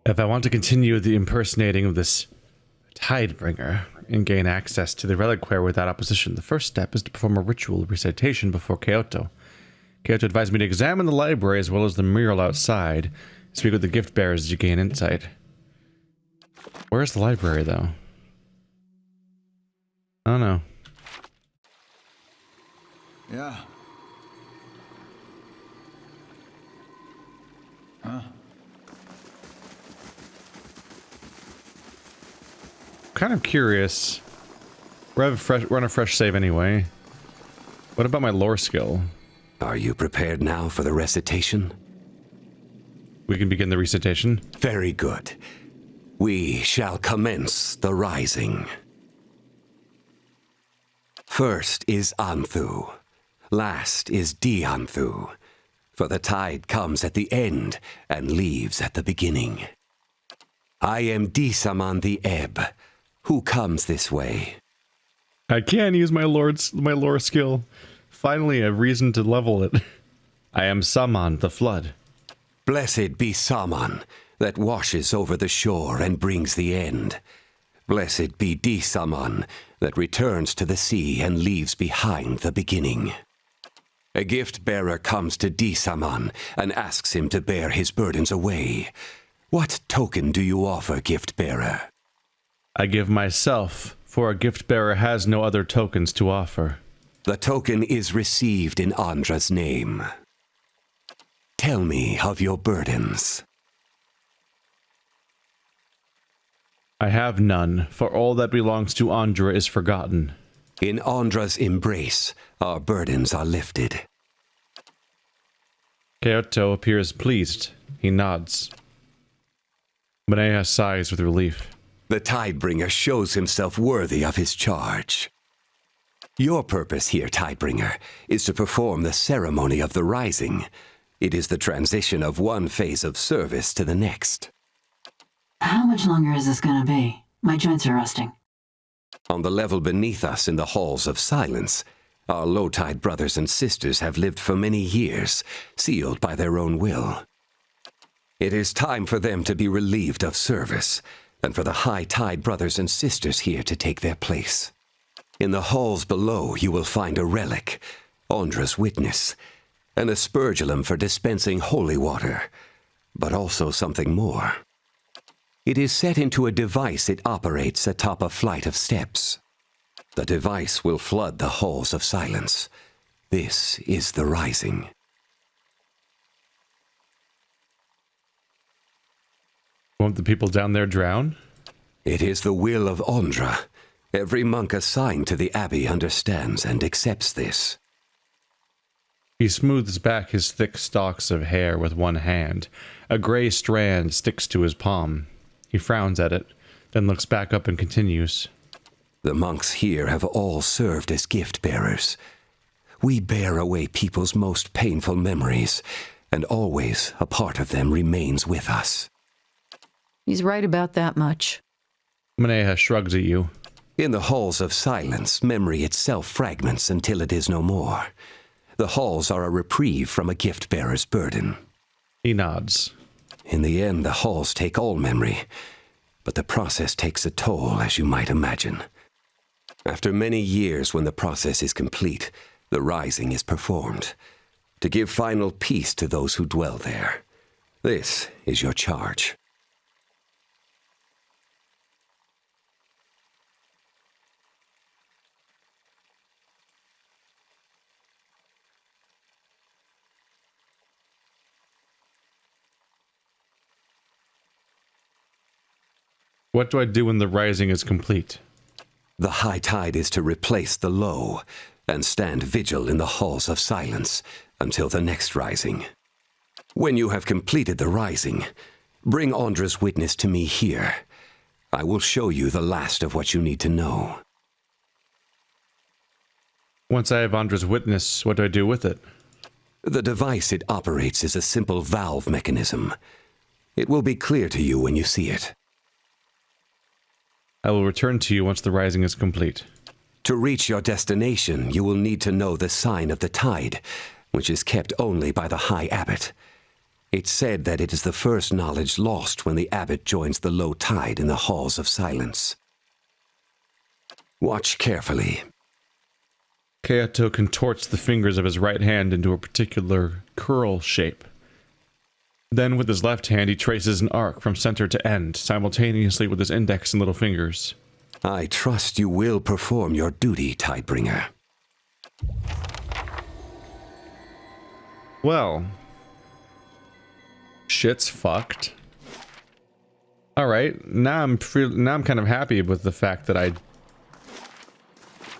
If I want to continue the impersonating of this Tidebringer and gain access to the reliquary without opposition, the first step is to perform a ritual recitation before Kaoto. Kaoto advised me to examine the library as well as the mural outside. Speak with the gift bearers to gain insight. Where's the library, though? I don't know. Yeah. Huh? Kind of curious. We're on a fresh save anyway. What about my lore skill? Are you prepared now for the recitation? We can begin the recitation. Very good. We shall commence the rising. First is Anthu. Last is Dianthu. For the tide comes at the end and leaves at the beginning. I am Disaman the Ebb. Who comes this way? I can use my lore skill. Finally, a reason to level it. I am Saman the Flood. Blessed be Saman, that washes over the shore and brings the end. Blessed be Disaman, that returns to the sea and leaves behind the beginning. A gift-bearer comes to Disaman and asks him to bear his burdens away. What token do you offer, gift-bearer? I give myself, for a gift-bearer has no other tokens to offer. The token is received in Ondra's name. Tell me of your burdens. I have none, for all that belongs to Ondra is forgotten. In Ondra's embrace, our burdens are lifted. Kaoto appears pleased. He nods. Manea sighs with relief. The Tidebringer shows himself worthy of his charge. Your purpose here, Tidebringer, is to perform the ceremony of the rising. It is the transition of one phase of service to the next. How much longer is this gonna be? My joints are rusting. On the level beneath us in the halls of silence, our low-tide brothers and sisters have lived for many years, sealed by their own will. It is time for them to be relieved of service, and for the high-tide brothers and sisters here to take their place. In the halls below you will find a relic, Ondra's witness, and a spurgulum for dispensing holy water, but also something more. It is set into a device it operates atop a flight of steps. The device will flood the halls of silence. This is the rising. Won't the people down there drown? It is the will of Ondra. Every monk assigned to the Abbey understands and accepts this. He smooths back his thick stalks of hair with one hand. A gray strand sticks to his palm. He frowns at it, then looks back up and continues. The monks here have all served as gift-bearers. We bear away people's most painful memories, and always a part of them remains with us. He's right about that much. Manea shrugs at you. In the halls of silence, memory itself fragments until it is no more. The halls are a reprieve from a gift-bearer's burden. He nods. In the end, the halls take all memory, but the process takes a toll, as you might imagine. After many years, when the process is complete, the rising is performed, to give final peace to those who dwell there. This is your charge. What do I do when the rising is complete? The high tide is to replace the low, and stand vigil in the halls of silence until the next rising. When you have completed the rising, bring Ondra's witness to me here. I will show you the last of what you need to know. Once I have Ondra's witness, what do I do with it? The device it operates is a simple valve mechanism. It will be clear to you when you see it. I will return to you once the rising is complete. To reach your destination, you will need to know the sign of the tide, which is kept only by the High Abbot. It's said that it is the first knowledge lost when the abbot joins the low tide in the halls of silence. Watch carefully. Kaoto contorts the fingers of his right hand into a particular curl shape. Then with his left hand he traces an arc from center to end, simultaneously with his index and little fingers. I trust you will perform your duty, Tidebringer. Well, shit's fucked. All right, now I'm kind of happy with the fact that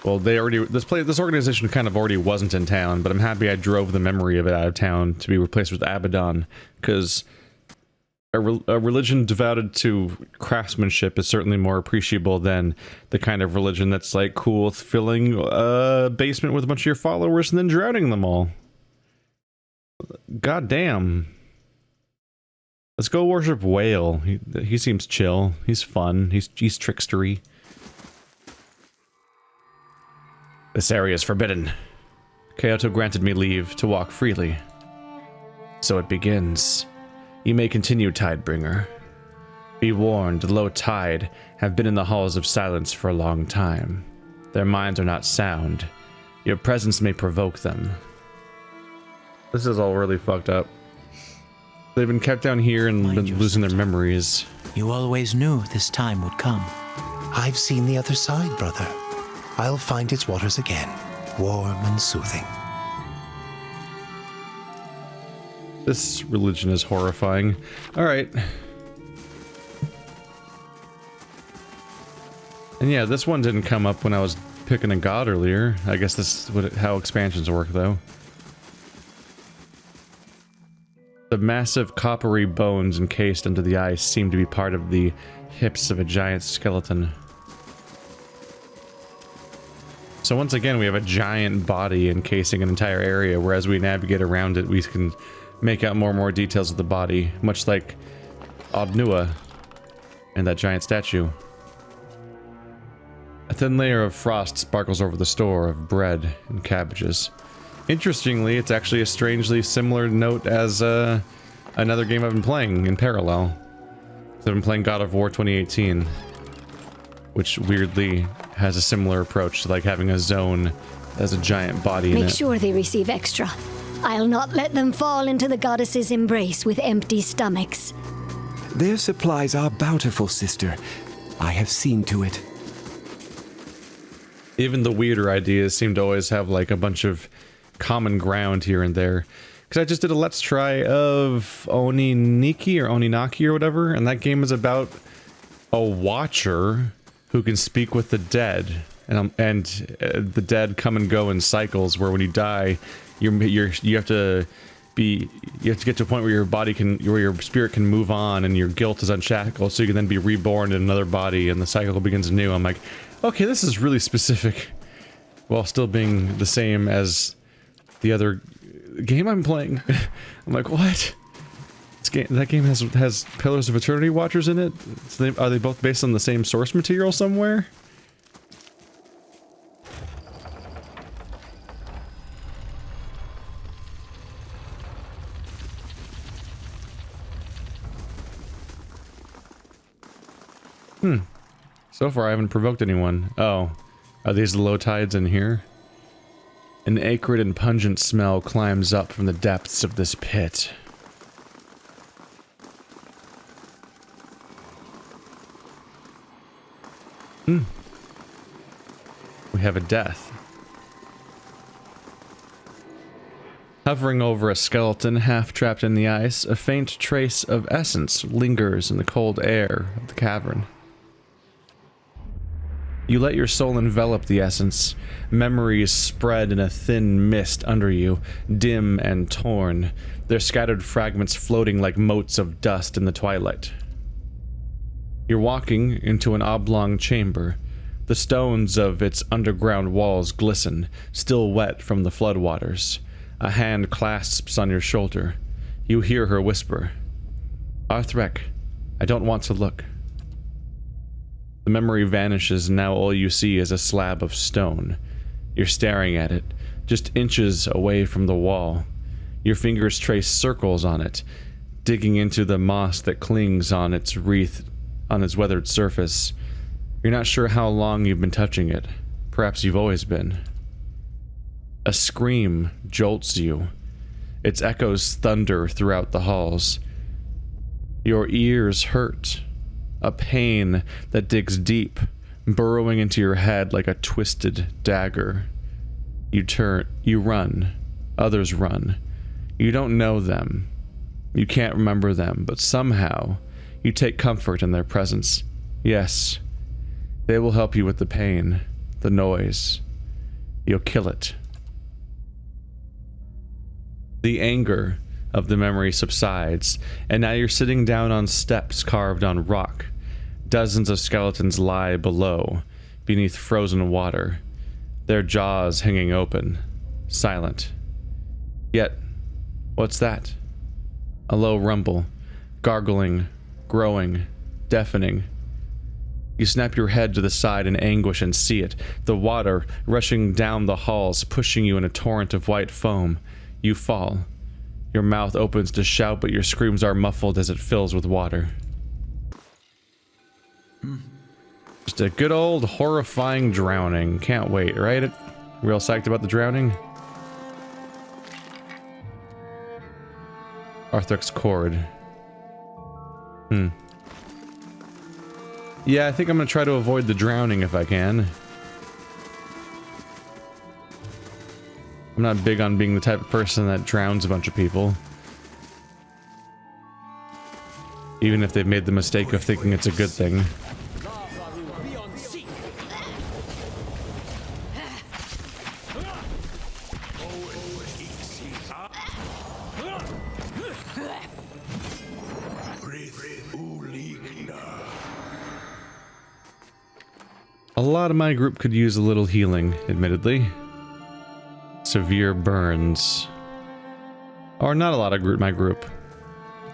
well, this organization kind of already wasn't in town, but I'm happy I drove the memory of it out of town to be replaced with Abaddon, because a religion devoted to craftsmanship is certainly more appreciable than the kind of religion that's like cool with filling a basement with a bunch of your followers and then drowning them all. God damn. Let's go worship Whale. He seems chill. He's fun. He's trickstery. This area is forbidden. Kaoto granted me leave to walk freely. So it begins. You may continue, Tidebringer. Be warned, the low tide have been in the halls of silence for a long time. Their minds are not sound. Your presence may provoke them. This is all really fucked up. They've been kept down here and been losing their memories. You always knew this time would come. I've seen the other side, brother. I'll find its waters again, warm and soothing. This religion is horrifying. Alright. And yeah, this one didn't come up when I was picking a god earlier. I guess this is how expansions work, though. The massive coppery bones encased under the ice seem to be part of the hips of a giant skeleton. So once again, we have a giant body encasing an entire area, where as we navigate around it, we can make out more and more details of the body, much like Obnua and that giant statue. A thin layer of frost sparkles over the store of bread and cabbages. Interestingly, it's actually a strangely similar note as another game I've been playing in parallel. So I've been playing God of War 2018, which weirdly has a similar approach to like having a zone as a giant body in it. Make sure they receive extra. I'll not let them fall into the goddess's embrace with empty stomachs. Their supplies are bountiful, sister. I have seen to it. Even the weirder ideas seem to always have like a bunch of common ground here and there. Because I just did a let's try of Oniniki or Oninaki or whatever, and that game is about a watcher who can speak with the dead, and the dead come and go in cycles. Where when you die, you have to get to a point where where your spirit can move on, and your guilt is unshackled, so you can then be reborn in another body, and the cycle begins anew. I'm like, okay, this is really specific, while still being the same as the other game I'm playing. I'm like, what? That game has Pillars of Eternity watchers in it? So are they both based on the same source material somewhere? So far I haven't provoked anyone. Oh. Are these the low tides in here? An acrid and pungent smell climbs up from the depths of this pit. We have a death. Hovering over a skeleton half trapped in the ice, a faint trace of essence lingers in the cold air of the cavern. You let your soul envelop the essence. Memories spread in a thin mist under you, dim and torn, their scattered fragments floating like motes of dust in the twilight. You're walking into an oblong chamber. The stones of its underground walls glisten, still wet from the floodwaters. A hand clasps on your shoulder. You hear her whisper, "Arthrek, I don't want to look." The memory vanishes, and now all you see is a slab of stone. You're staring at it, just inches away from the wall. Your fingers trace circles on it, digging into the moss that clings on its wreath, on its weathered surface. You're not sure how long you've been touching it. Perhaps you've always been. A scream jolts you. Its echoes thunder throughout the halls. Your ears hurt. A pain that digs deep, burrowing into your head like a twisted dagger. You run. Others run. You don't know them. You can't remember them, but somehow you take comfort in their presence. Yes, they will help you with the pain, the noise. You'll kill it. The anger of the memory subsides, and now you're sitting down on steps carved on rock. Dozens of skeletons lie below, beneath frozen water, their jaws hanging open, silent. Yet, what's that? A low rumble, gargling, growing, deafening. You snap your head to the side in anguish and see it, the water rushing down the halls, pushing you in a torrent of white foam. You fall. Your mouth opens to shout, but your screams are muffled as it fills with water. Just a good old horrifying drowning. Can't wait, right? Real psyched about the drowning? Arthur's cord. Yeah, I think I'm gonna try to avoid the drowning if I can. I'm not big on being the type of person that drowns a bunch of people. Even if they've made the mistake of thinking it's a good thing. A lot of my group could use a little healing, admittedly. Severe burns. Or not a lot of my group.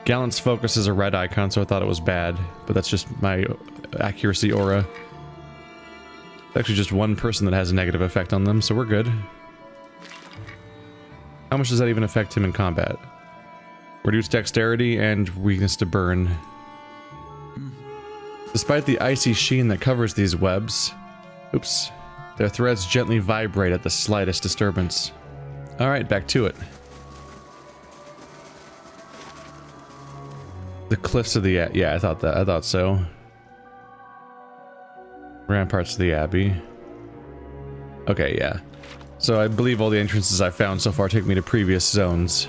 Gallant's focus is a red icon, so I thought it was bad, but that's just my accuracy aura. It's actually just one person that has a negative effect on them, so we're good. How much does that even affect him in combat? Reduce dexterity and weakness to burn. Despite the icy sheen that covers these webs, their threads gently vibrate at the slightest disturbance. Alright, back to it. The cliffs of the yeah, I thought so. Ramparts of the Abbey. Okay, yeah. So I believe all the entrances I've found so far take me to previous zones.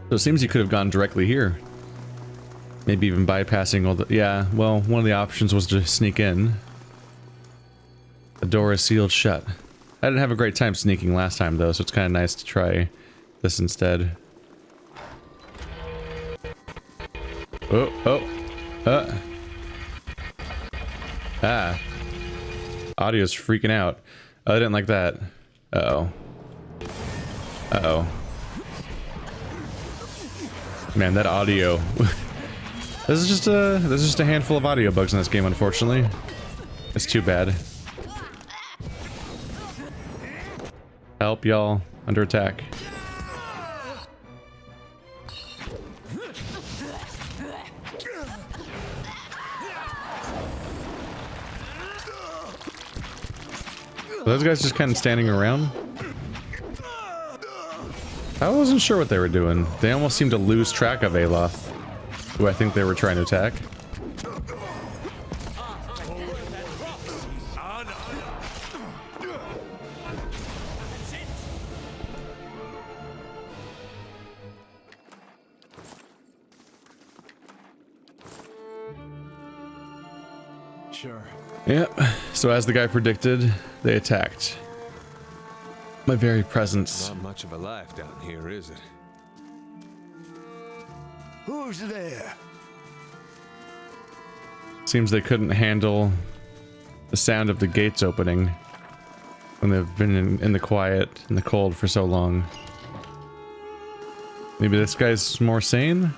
So it seems you could have gone directly here. Maybe even bypassing all the... Yeah, well, one of the options was to sneak in. The door is sealed shut. I didn't have a great time sneaking last time, though, so it's kind of nice to try this instead. Audio's freaking out. Oh, I didn't like that. Uh-oh. Uh-oh. Man, that audio... This is just a handful of audio bugs in this game, unfortunately. It's too bad. Help, y'all. Under attack. Those guys just kind of standing around? I wasn't sure what they were doing. They almost seemed to lose track of Aloth, who I think they were trying to attack. Sure. Yep. So as the guy predicted, they attacked. My very presence. Not much of a life down here, is it? Who's there? Seems they couldn't handle the sound of the gates opening when they've been in the quiet and the cold for so long. Maybe this guy's more sane?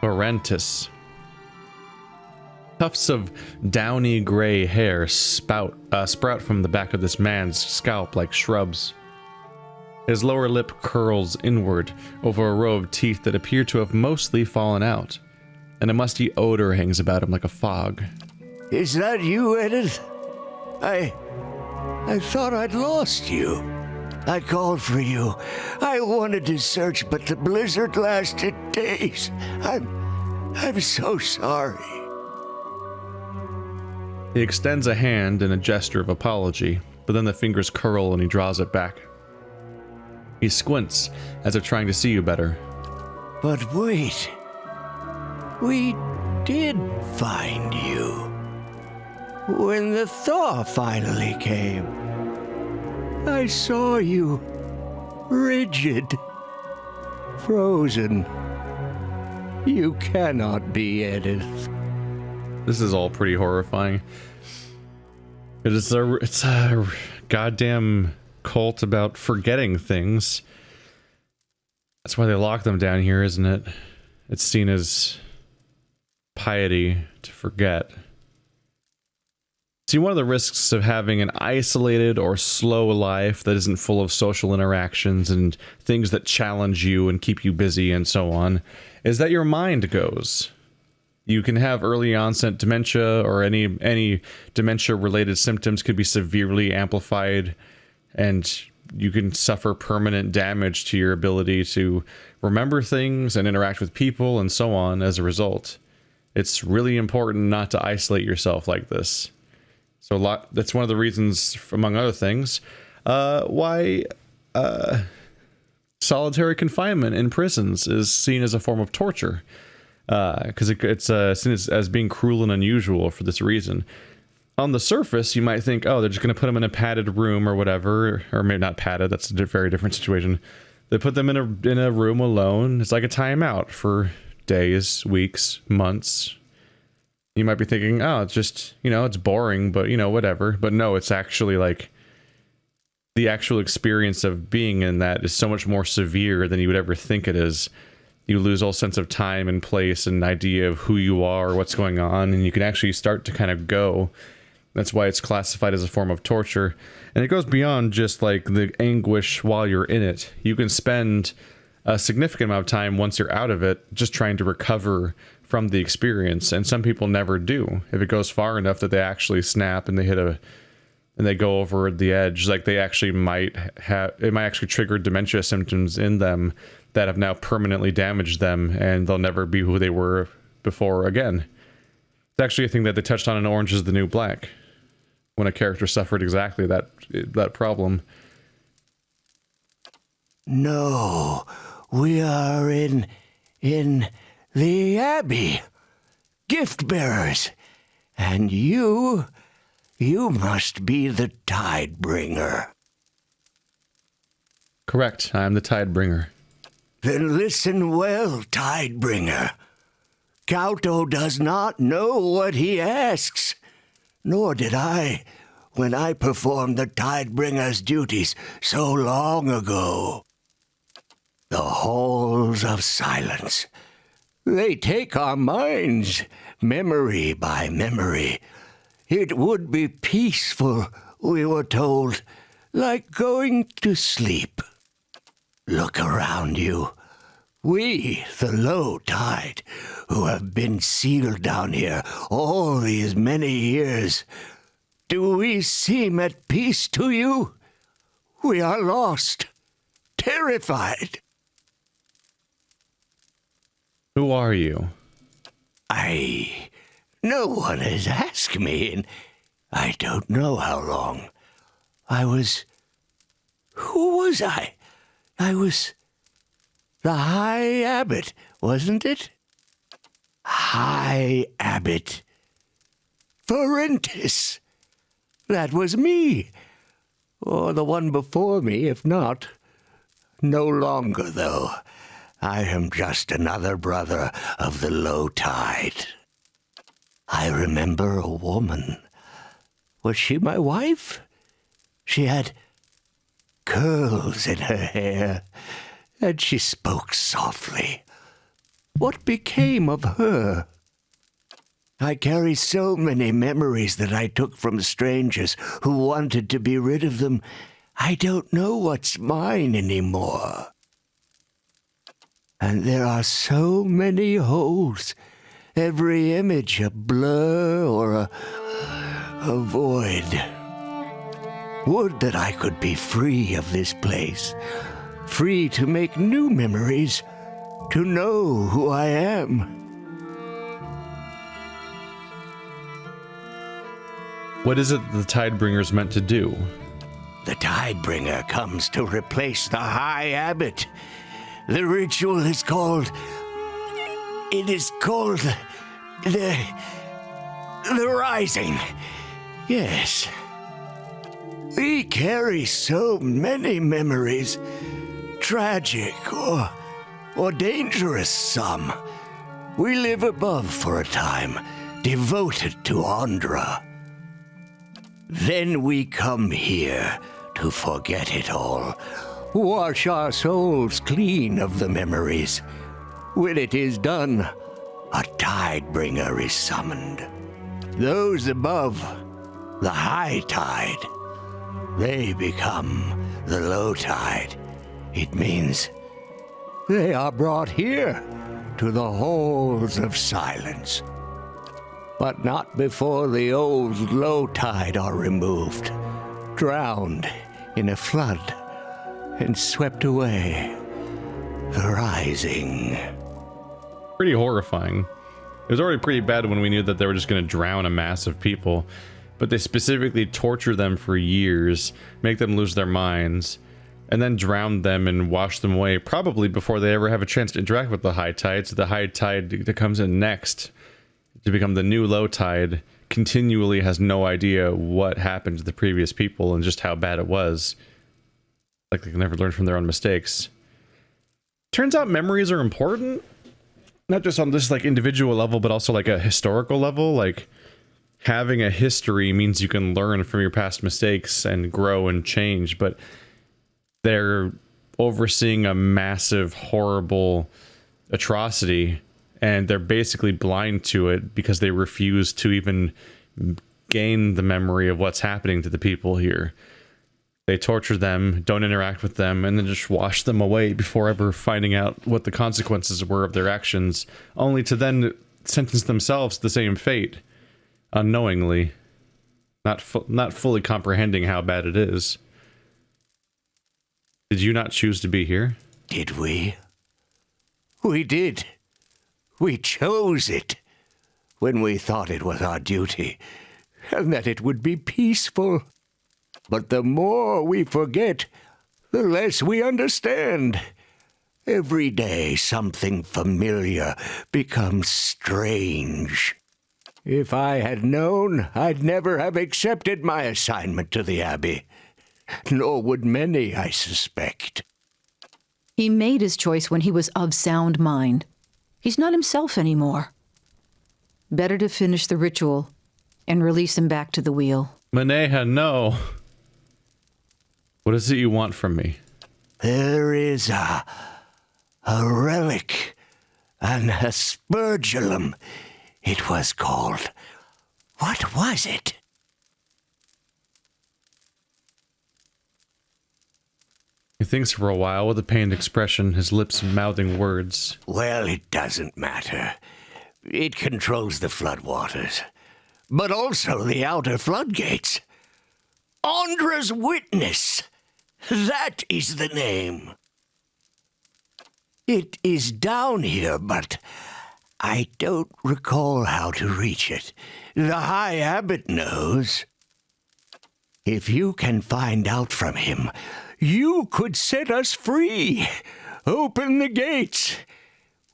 Orentis. Tufts of downy gray hair sprout from the back of this man's scalp like shrubs. His lower lip curls inward over a row of teeth that appear to have mostly fallen out, and a musty odor hangs about him like a fog. Is that you, Edith? I thought I'd lost you. I called for you. I wanted to search, but the blizzard lasted days. I'm so sorry. He extends a hand in a gesture of apology, but then the fingers curl and he draws it back. He squints, as if trying to see you better. But wait. We did find you. When the thaw finally came, I saw you. Rigid. Frozen. You cannot be Edith. This is all pretty horrifying. It's a goddamn cult about forgetting things. That's why they lock them down here, isn't it? It's seen as piety to forget. See, one of the risks of having an isolated or slow life that isn't full of social interactions and things that challenge you and keep you busy and so on is that your mind goes. You can have early onset dementia, or any dementia related symptoms could be severely amplified, and you can suffer permanent damage to your ability to remember things and interact with people and so on as a result. It's really important not to isolate yourself like this. So that's one of the reasons, among other things, why solitary confinement in prisons is seen as a form of torture. Because it's seen as being cruel and unusual for this reason. On the surface, you might think, oh, they're just going to put them in a padded room or whatever, or maybe not padded. That's a very different situation. They put them in a room alone. It's like a timeout for days, weeks, months. You might be thinking, oh, it's just, it's boring, but whatever. But no, it's actually like the actual experience of being in that is so much more severe than you would ever think it is. You lose all sense of time and place and idea of who you are or what's going on, and you can actually start to kind of go. That's why it's classified as a form of torture. And it goes beyond just like the anguish while you're in it. You can spend a significant amount of time once you're out of it just trying to recover from the experience, and some people never do. If it goes far enough that they actually snap and they go over the edge, like it might actually trigger dementia symptoms in them that have now permanently damaged them, and they'll never be who they were before again. It's actually a thing that they touched on in Orange is the New Black, when a character suffered exactly that problem. No, we are in the Abbey. Gift bearers. And you must be the Tidebringer. Correct, I'm the Tidebringer. Then listen well, Tidebringer. Kaoto does not know what he asks, nor did I when I performed the Tidebringer's duties so long ago. The halls of silence. They take our minds, memory by memory. It would be peaceful, we were told, like going to sleep. Look around you. We, the low tide, who have been sealed down here all these many years, do we seem at peace to you? We are lost, terrified. Who are you? No one has asked me in I don't know how long. Who was I? I was the High Abbot, wasn't it? High Abbot. Ferentis. That was me. Or the one before me, if not. No longer, though. I am just another brother of the low tide. I remember a woman. Was she my wife? She had curls in her hair, and she spoke softly. What became of her? I carry so many memories that I took from strangers who wanted to be rid of them. I don't know what's mine anymore. And there are so many holes, every image a blur or a void. Would that I could be free of this place, free to make new memories, to know who I am. What is it the Tidebringer's meant to do? The Tidebringer comes to replace the High Abbot. The ritual is called... It is called... The Rising. Yes. We carry so many memories. Tragic or dangerous some. We live above for a time, devoted to Ondra. Then we come here to forget it all, wash our souls clean of the memories. When it is done, a Tidebringer is summoned. Those above, the high tide, they become the low tide. It means they are brought here to the halls of silence. But not before the old low tide are removed, drowned in a flood, and swept away. The Rising. Pretty horrifying. It was already pretty bad when we knew that they were just going to drown a mass of people, but they specifically torture them for years, make them lose their minds, and then drown them and wash them away, probably before they ever have a chance to interact with the high tide. So the high tide that comes in next to become the new low tide continually has no idea what happened to the previous people and just how bad it was. Like they can never learn from their own mistakes. Turns out memories are important, not just on this like individual level, but also like a historical level. Like having a history means you can learn from your past mistakes and grow and change, but they're overseeing a massive, horrible atrocity, and they're basically blind to it because they refuse to even gain the memory of what's happening to the people here. They torture them, don't interact with them, and then just wash them away before ever finding out what the consequences were of their actions, only to then sentence themselves to the same fate, unknowingly, not fully comprehending how bad it is. Did you not choose to be here? Did we? We did. We chose it when we thought it was our duty, and that it would be peaceful. But the more we forget, the less we understand. Every day something familiar becomes strange. If I had known, I'd never have accepted my assignment to the Abbey. Nor would many, I suspect. He made his choice when he was of sound mind. He's not himself anymore. Better to finish the ritual and release him back to the wheel. Maneha, no. What is it you want from me? There is a relic, an aspergillum, it was called. What was it? He thinks for a while with a pained expression, his lips mouthing words. Well, it doesn't matter. It controls the floodwaters, but also the outer floodgates. Ondra's Witness! That is the name. It is down here, but I don't recall how to reach it. The High Abbot knows. If you can find out from him, you could set us free. Open the gates.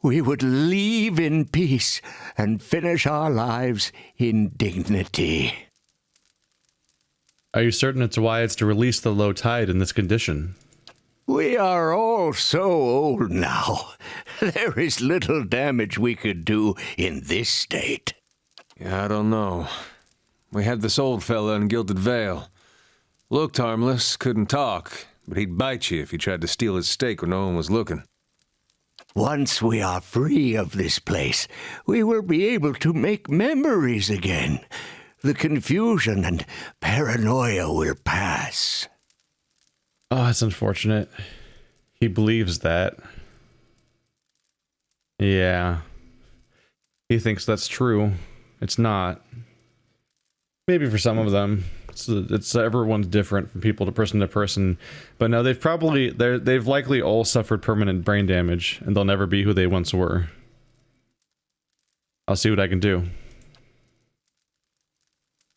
We would leave in peace and finish our lives in dignity. Are you certain it's wise to release the low tide in this condition? We are all so old now. There is little damage we could do in this state. Yeah, I don't know. We had this old fella in Gilded Veil. Looked harmless, couldn't talk, but he'd bite you if you tried to steal his steak when no one was looking. Once we are free of this place, we will be able to make memories again. The confusion and paranoia will pass. Oh, that's unfortunate. He believes that. Yeah. He thinks that's true. It's not. Maybe for some of them. It's everyone's different from people to person, but no, they've likely all suffered permanent brain damage, and they'll never be who they once were. I'll see what I can do.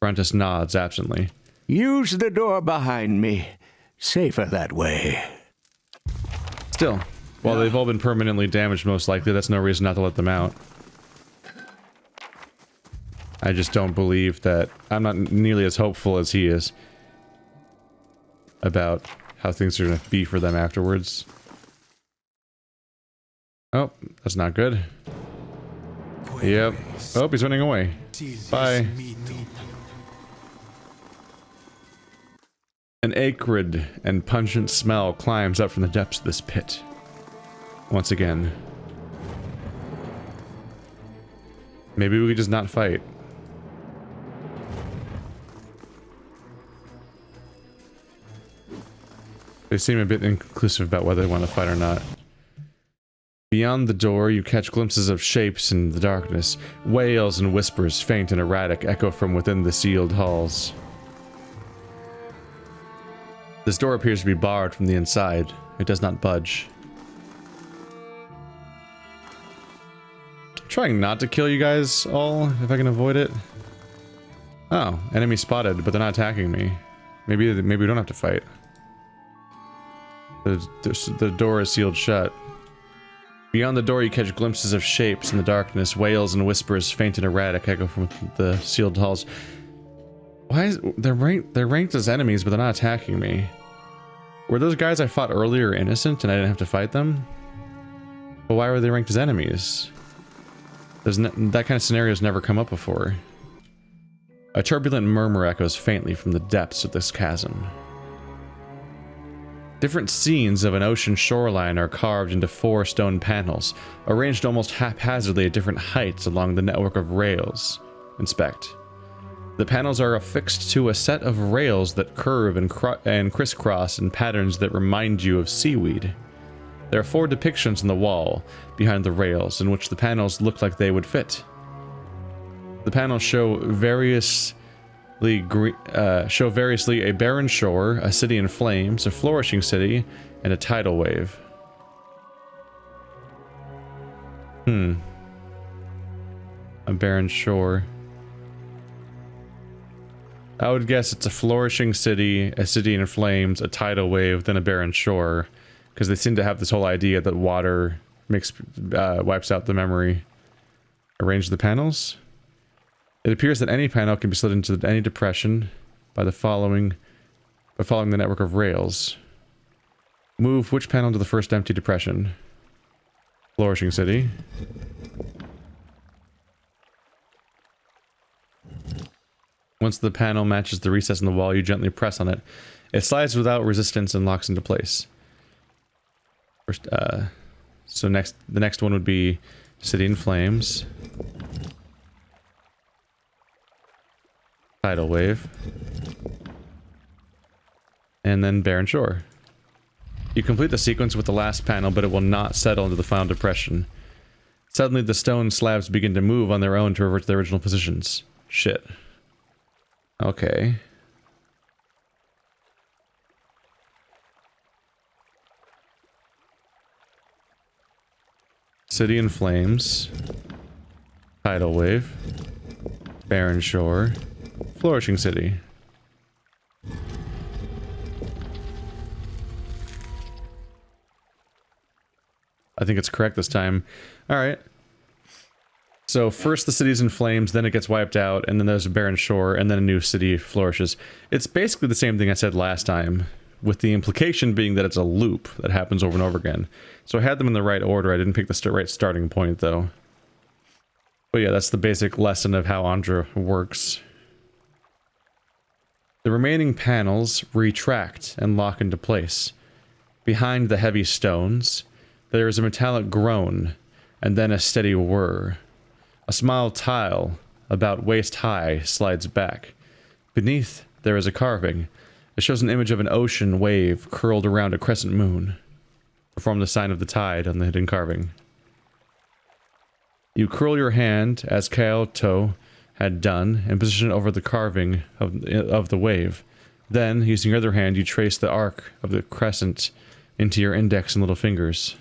Frontis nods absently. Use the door behind me. Safer that way. Still, while they've all been permanently damaged, most likely, that's no reason not to let them out. I just don't believe that... I'm not nearly as hopeful as he is about how things are going to be for them afterwards. Oh, that's not good. Yep. Oh, he's running away. Bye. An acrid and pungent smell climbs up from the depths of this pit. Once again. Maybe we could just not fight. They seem a bit inconclusive about whether they want to fight or not. Beyond the door, you catch glimpses of shapes in the darkness. Wails and whispers, faint and erratic, echo from within the sealed halls. This door appears to be barred from the inside. It does not budge. I'm trying not to kill you guys all, if I can avoid it. Oh, enemy spotted, but they're not attacking me. Maybe we don't have to fight. The door is sealed shut. Beyond the door, you catch glimpses of shapes in the darkness. Wails and whispers, faint and erratic, echo from the sealed halls. Why is they're ranked as enemies, but they're not attacking me? Were those guys I fought earlier innocent, and I didn't have to fight them? But why were they ranked as enemies? That kind of scenario has never come up before. A turbulent murmur echoes faintly from the depths of this chasm. Different scenes of an ocean shoreline are carved into 4 stone panels, arranged almost haphazardly at different heights along the network of rails. Inspect. The panels are affixed to a set of rails that curve and crisscross in patterns that remind you of seaweed. There are 4 depictions on the wall behind the rails in which the panels look like they would fit. The panels show variously a barren shore, a city in flames, a flourishing city, and a tidal wave. A barren shore. I would guess it's a flourishing city, a city in flames, a tidal wave, then a barren shore, because they seem to have this whole idea that water wipes out the memory. Arrange the panels. It appears that any panel can be slid into any depression by following the network of rails. Move which panel to the first empty depression? Flourishing city. Once the panel matches the recess in the wall, you gently press on it. It slides without resistance and locks into place. First, the next one would be City in Flames. Tidal wave. And then Barren Shore. You complete the sequence with the last panel, but it will not settle into the final depression. Suddenly, the stone slabs begin to move on their own to revert to their original positions. Shit. Okay. City in Flames. Tidal wave. Barren Shore. Flourishing city. I think it's correct this time. Alright. So first the city's in flames, then it gets wiped out, and then there's a barren shore, and then a new city flourishes. It's basically the same thing I said last time, with the implication being that it's a loop that happens over and over again. So I had them in the right order. I didn't pick the right starting point, though. But yeah, that's the basic lesson of how Ondra works. The remaining panels retract and lock into place. Behind the heavy stones, there is a metallic groan, and then a steady whir. A small tile, about waist high, slides back. Beneath, there is a carving, It shows an image of an ocean wave curled around a crescent moon. Perform the sign of the tide on the hidden carving. You curl your hand, as Kaoto had done, and position it over the carving of the wave. Then, using your other hand, you trace the arc of the crescent into your index and little fingers.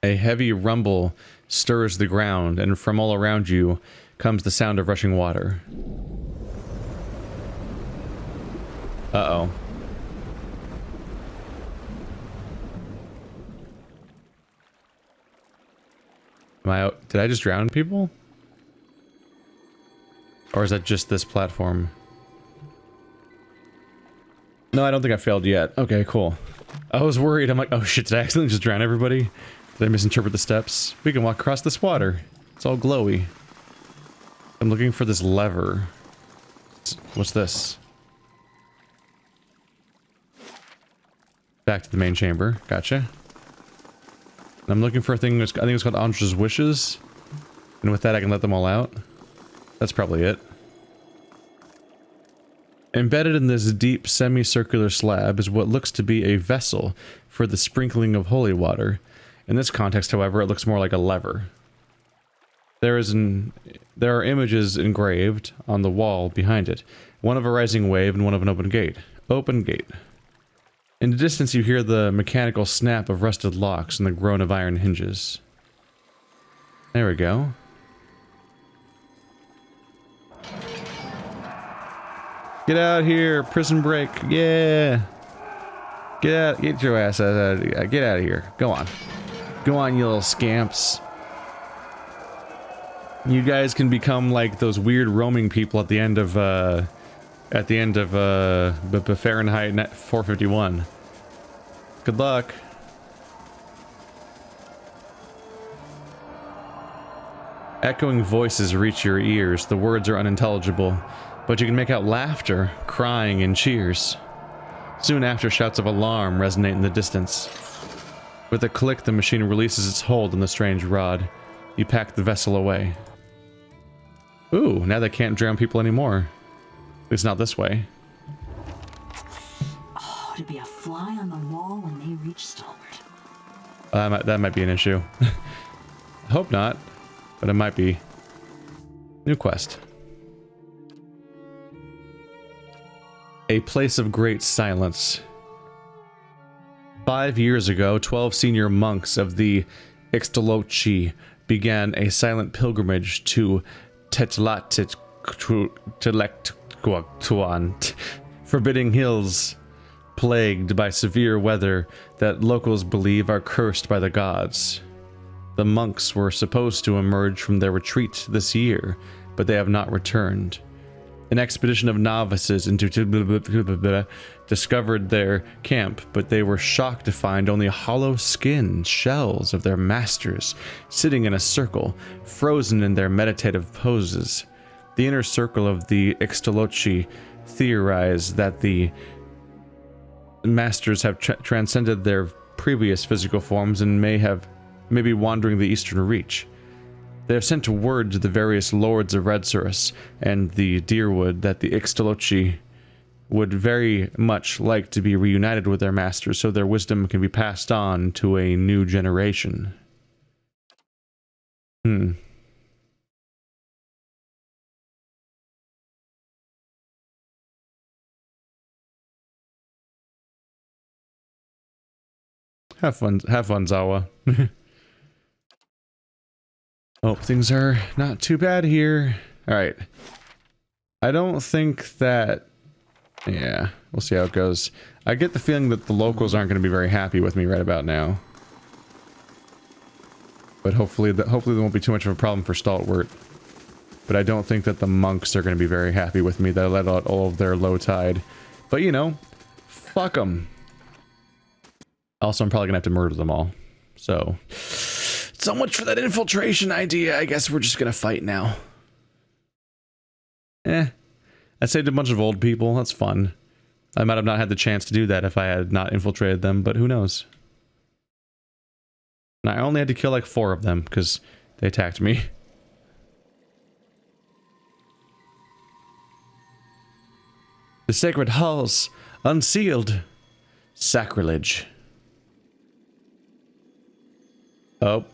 A heavy rumble stirs the ground, and from all around you comes the sound of rushing water. Uh-oh. Am I out? Did I just drown people? Or is that just this platform? No, I don't think I failed yet. Okay, cool. I was worried. I'm like, oh shit, did I accidentally just drown everybody? Did I misinterpret the steps? We can walk across this water. It's all glowy. I'm looking for this lever. What's this? Back to the main chamber. Gotcha. And I'm looking for a thing, I think it's called Ondra's Wishes. And with that I can let them all out. That's probably it. Embedded in this deep semicircular slab is what looks to be a vessel for the sprinkling of holy water. In this context, however, it looks more like a lever. There are images engraved on the wall behind it. One of a rising wave and one of an open gate. Open gate. In the distance you hear the mechanical snap of rusted locks and the groan of iron hinges. There we go. Get out here, prison break, yeah! Get your ass out, get out of here, go on. Go on, you little scamps. You guys can become like those weird roaming people at the end of, Fahrenheit 451. Good luck. Echoing voices reach your ears. The words are unintelligible, but you can make out laughter, crying, and cheers. Soon after, shouts of alarm resonate in the distance. With a click, the machine releases its hold on the strange rod. You pack the vessel away. Ooh, now they can't drown people anymore. At least not this way. Oh, to be a fly on the wall when they reach starboard. That might be an issue. I hope not, but it might be. New quest. A place of great silence. 5 years ago, 12 senior monks of the Ixtalochi began a silent pilgrimage to Tetlektuan, forbidding hills plagued by severe weather that locals believe are cursed by the gods. The monks were supposed to emerge from their retreat this year, but they have not returned. An expedition of novices into discovered their camp, but they were shocked to find only hollow skin shells of their masters sitting in a circle, frozen in their meditative poses. The inner circle of the Ixtalochi theorize that the masters have transcended their previous physical forms and may be wandering the eastern reach. They have sent word to the various lords of Redsurus and the Deerwood that the Ixtalochi would very much like to be reunited with their masters so their wisdom can be passed on to a new generation. Have fun, Zawa. Oh, things are not too bad here. Alright. I don't think that... Yeah, we'll see how it goes. I get the feeling that the locals aren't going to be very happy with me right about now. But hopefully there won't be too much of a problem for Stalwart. But I don't think that the monks are going to be very happy with me that I let out all of their low tide. But you know, fuck them. Also, I'm probably going to have to murder them all. So... So much for that infiltration idea. I guess we're just gonna fight now. I saved a bunch of old people. That's fun. I might have not had the chance to do that if I had not infiltrated them, but who knows? And I only had to kill like 4 of them because they attacked me. The sacred halls unsealed. Sacrilege. Oh,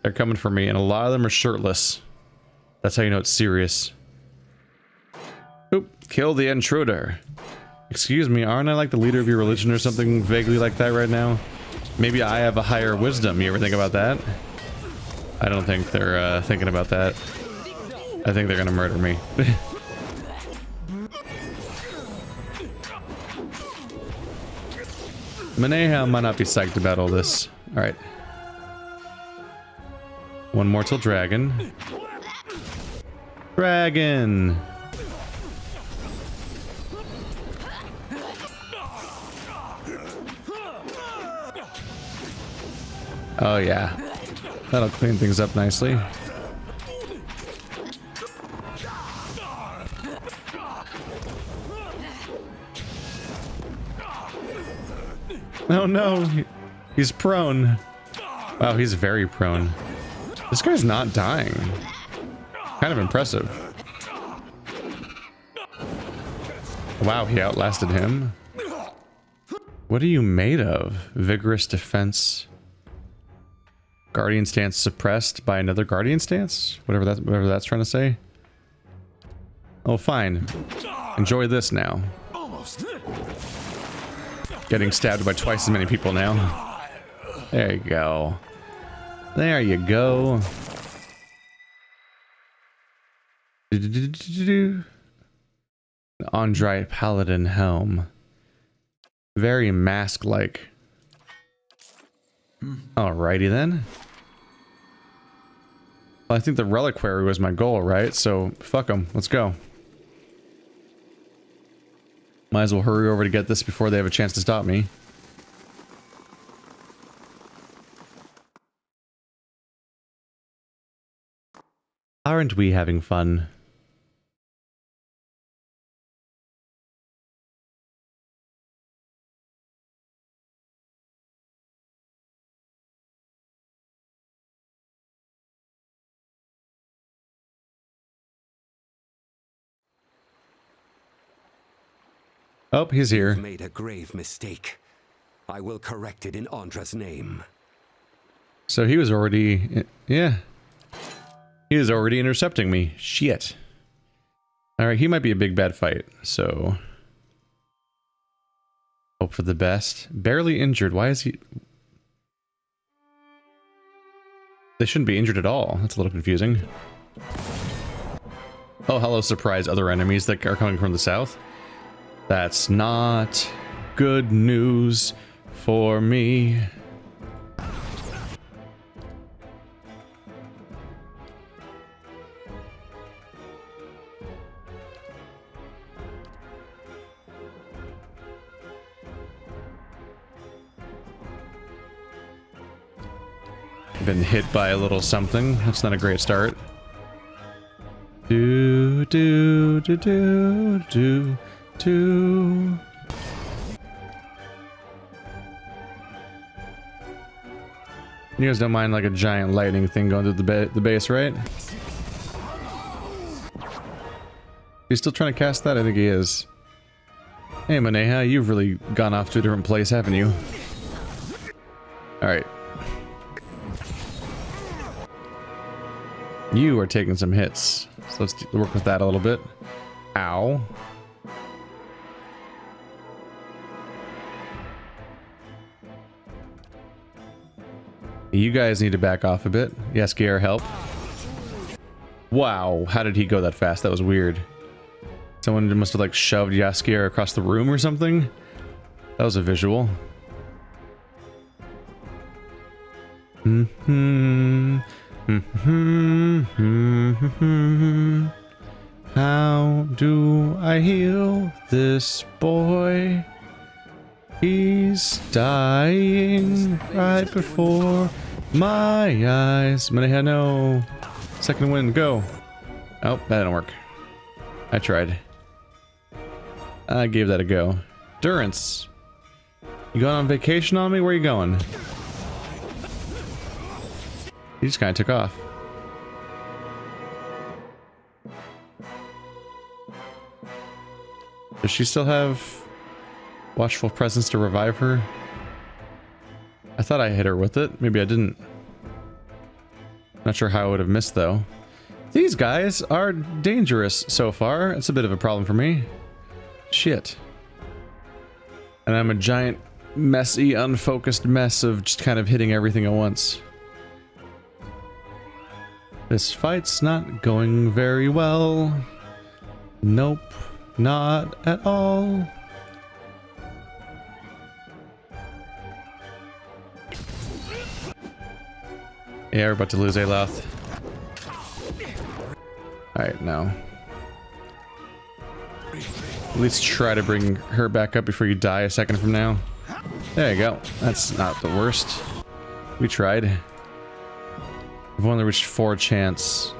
they're coming for me, and a lot of them are shirtless. That's how you know it's serious. Oop, kill the intruder. Excuse me, aren't I like the leader of your religion or something vaguely like that right now? Maybe I have a higher wisdom. You ever think about that? I don't think they're thinking about that. I think they're gonna murder me. Maneha might not be psyched about all this. Alright. One more till dragon. Dragon! Oh yeah. That'll clean things up nicely. Oh no, he's prone. Wow, he's very prone. This guy's not dying. Kind of impressive. Wow, he outlasted him. What are you made of? Vigorous defense. Guardian stance suppressed by another guardian stance? Whatever that's trying to say. Oh, fine. Enjoy this now. Getting stabbed by twice as many people now. There you go. There you go. Ondra Paladin helm. Very mask-like. Alrighty then. Well, I think the reliquary was my goal, right? So, fuck them. Let's go. Might as well hurry over to get this before they have a chance to stop me. Aren't we having fun? Oh, he's here. You've made a grave mistake. I will correct it in Ondra's name. So he was already... Yeah. He was already intercepting me. Shit. Alright, he might be a big bad fight, so... Hope for the best. Barely injured. Why is he... They shouldn't be injured at all. That's a little confusing. Oh, hello, surprise. Other enemies that are coming from the south. That's not good news for me. Been hit by a little something. That's not a great start. Do do do do do. You guys don't mind like a giant lightning thing going through the base, right? He's still trying to cast that? I think he is. Hey Maneha, you've really gone off to a different place, haven't you? Alright. You are taking some hits. So let's work with that a little bit. Ow. You guys need to back off a bit. Yes, Gear, help. Wow, how did he go that fast? That was weird. Someone must have like shoved Yaskier across the room or something. That was a visual. How do I heal this boy? He's dying right before my eyes. Maneha, no. Second wind, go. Oh, that didn't work. I tried. I gave that a go. Durance. You going on vacation on me? Where are you going? He just kind of took off. Does she still have watchful presence to revive her? I thought I hit her with it. Maybe I didn't. Not sure how I would have missed though. These guys are dangerous so far. It's a bit of a problem for me. Shit. And I'm a giant, messy, unfocused mess of just kind of hitting everything at once. This fight's not going very well. Nope, not at all. Yeah, we're about to lose Aloth. Alright, now. At least try to bring her back up before you die a second from now. There you go. That's not the worst. We tried. We've only reached 4 chance.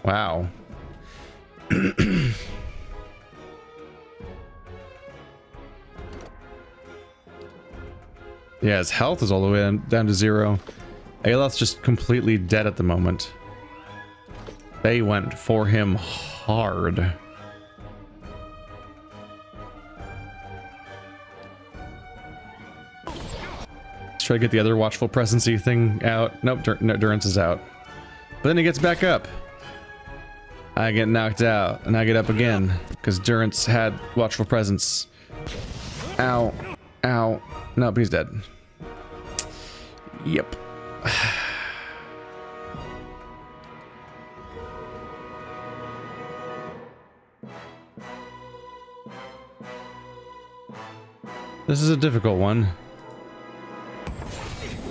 Wow. Yeah, his health is all the way down to 0. Aloth's just completely dead at the moment. They went for him hard. Let's try to get the other watchful presency thing out. Nope, Durance is out. But then he gets back up. I get knocked out, and I get up again, because Durance had watchful presence. Ow. Ow. Nope, he's dead. Yep. This is a difficult one.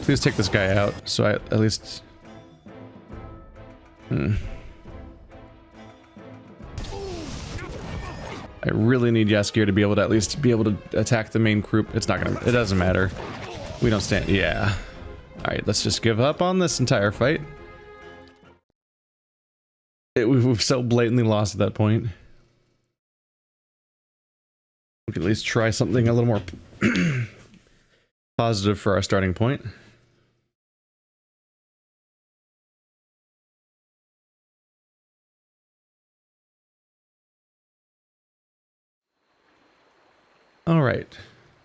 Please take this guy out, so I at least... I really need Yaskier to be able to at least be able to attack the main group. It's not gonna... It doesn't matter. We don't stand... Yeah. Alright, let's just give up on this entire fight. We've so blatantly lost at that point. We can at least try something a little more positive for our starting point. All right.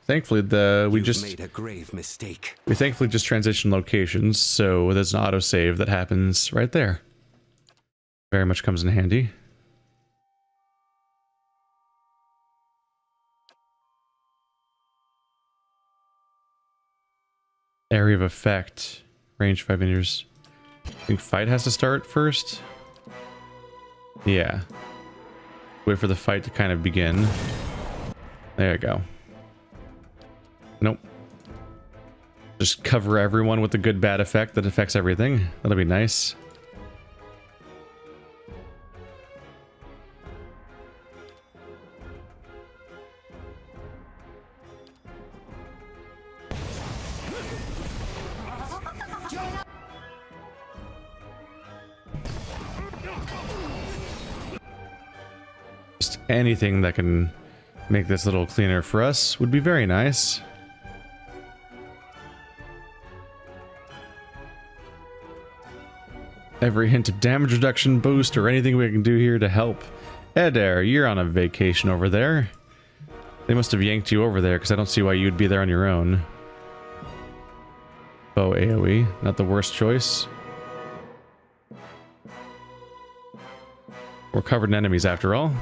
Thankfully, we made a grave mistake. We thankfully just transitioned locations, so there's an autosave that happens right there. Very much comes in handy. Area of effect, range 5 meters. I think fight has to start first. Yeah. Wait for the fight to kind of begin. There you go. Nope. Just cover everyone with the good bad effect that affects everything. That'll be nice. Just anything that can make this a little cleaner for us would be very nice. Every hint of damage reduction boost or anything we can do here to help. Adair, you're on a vacation over there. They must have yanked you over there because I don't see why you'd be there on your own. Bow AoE, not the worst choice. We're covered in enemies after all.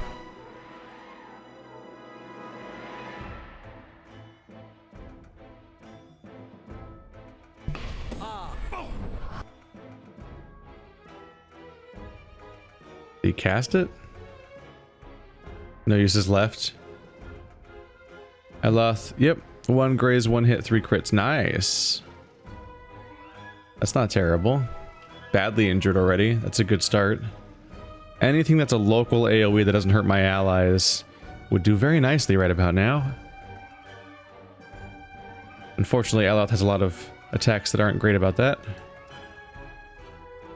Did he cast it? No uses left. Aloth, yep. 1 graze, 1 hit, 3 crits. Nice. That's not terrible. Badly injured already. That's a good start. Anything that's a local AoE that doesn't hurt my allies would do very nicely right about now. Unfortunately, Aloth has a lot of attacks that aren't great about that.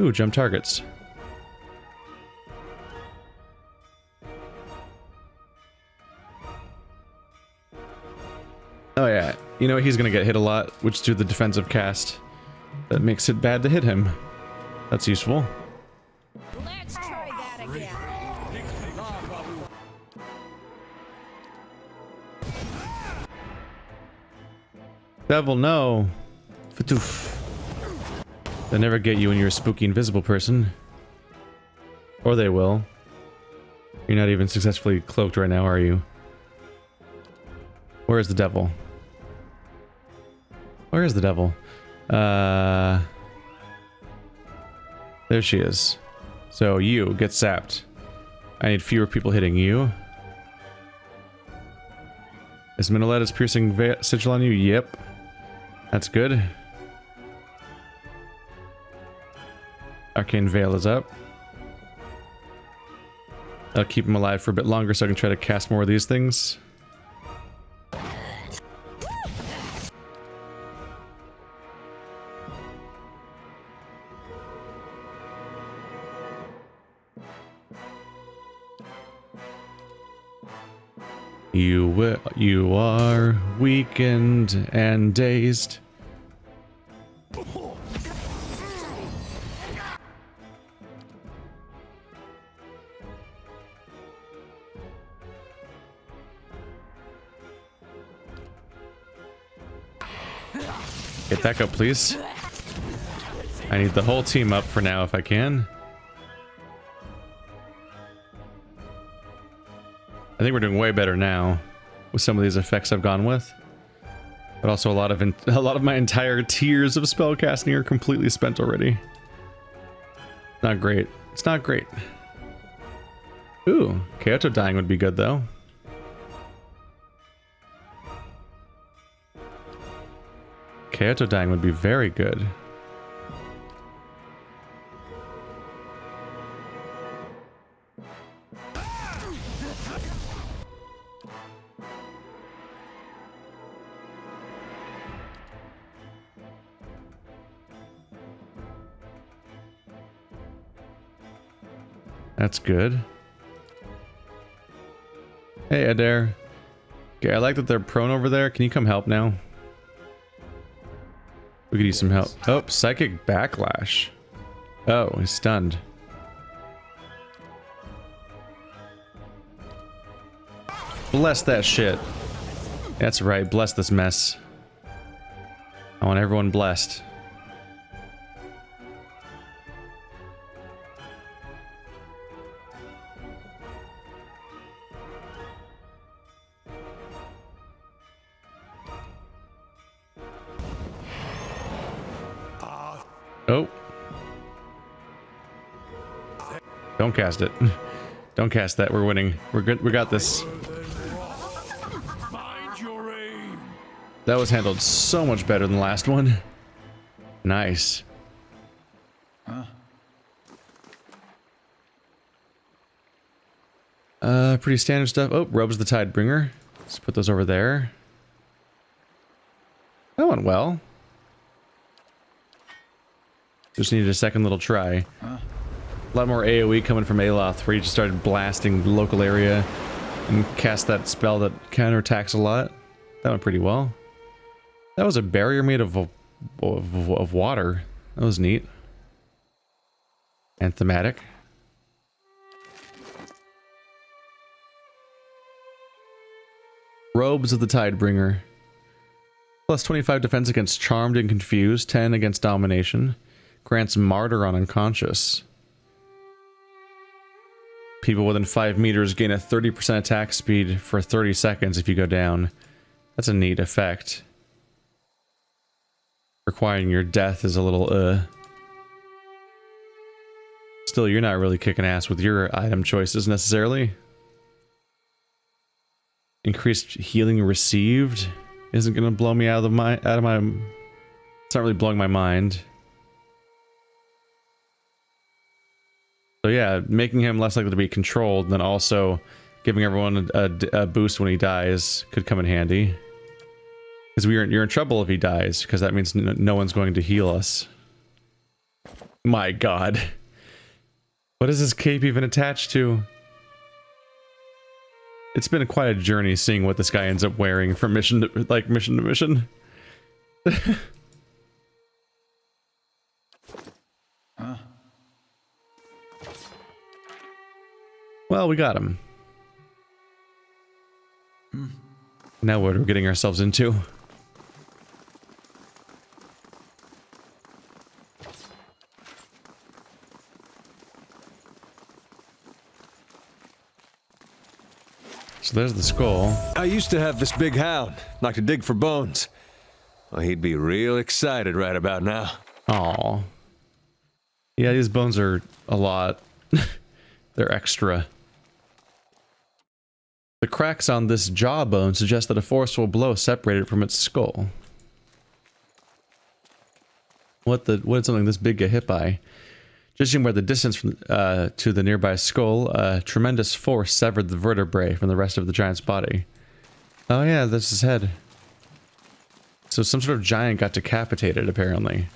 Ooh, jump targets. Oh yeah, you know he's gonna get hit a lot, which is due to the defensive cast. That makes it bad to hit him. That's useful. Let's try that again. Devil, no. Fatoof. They never get you when you're a spooky invisible person. Or they will. You're not even successfully cloaked right now, are you? Where is the devil? Where is the devil? There she is. So you get sapped. I need fewer people hitting you. Is Minoletta's piercing sigil on you? Yep. That's good. Arcane Veil is up. I'll keep him alive for a bit longer so I can try to cast more of these things. You are weakened and dazed. Get back up, please. I need the whole team up for now if I can. I think we're doing way better now with some of these effects I've gone with. But also a lot of my entire tiers of spellcasting are completely spent already. Not great. It's not great. Ooh, Kaoto dying would be good though. Kaoto dying would be very good. That's good. Hey, Adair. Okay, I like that they're prone over there. Can you come help now? We could use some help. Oh, psychic backlash. Oh, he's stunned. Bless that shit. That's right, bless this mess. I want everyone blessed. Oh. Don't cast it. Don't cast that. We're winning. We're good. We got this. That was handled so much better than the last one. Nice. Pretty standard stuff. Oh, Robes the Tidebringer. Let's put those over there. That went well. Just needed a second little try. A lot more AoE coming from Aloth, where he just started blasting the local area and cast that spell that counterattacks a lot. That went pretty well. That was a barrier made of water. That was neat. And thematic. Robes of the Tidebringer. Plus 25 defense against Charmed and Confused, 10 against Domination. Grants Martyr on Unconscious. People within 5 meters gain a 30% attack speed for 30 seconds if you go down. That's a neat effect. Requiring your death is a little, Still, you're not really kicking ass with your item choices, necessarily. Increased healing received isn't gonna blow me out of my... It's not really blowing my mind. So yeah, making him less likely to be controlled, and then also giving everyone a boost when he dies could come in handy. Because you're in trouble if he dies, because that means no one's going to heal us. My god. What is this cape even attached to? It's been quite a journey seeing what this guy ends up wearing from mission to mission. Well, we got him. Now what are we getting ourselves into? So there's the skull. I used to have this big hound, like to dig for bones. Well, he'd be real excited right about now. Aw. Yeah, these bones are a lot. They're extra. The cracks on this jawbone suggest that a forceful blow separated it from its skull. What did something this big get hit by? Judging by the distance from, to the nearby skull, a tremendous force severed the vertebrae from the rest of the giant's body. Oh yeah, that's his head. So some sort of giant got decapitated, apparently.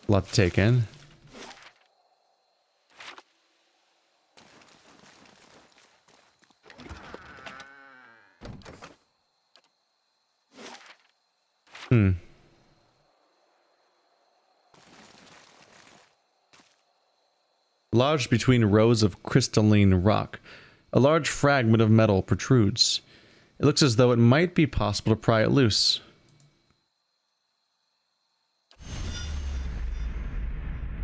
A lot to take in. Lodged between rows of crystalline rock, a large fragment of metal protrudes. It looks as though it might be possible to pry it loose.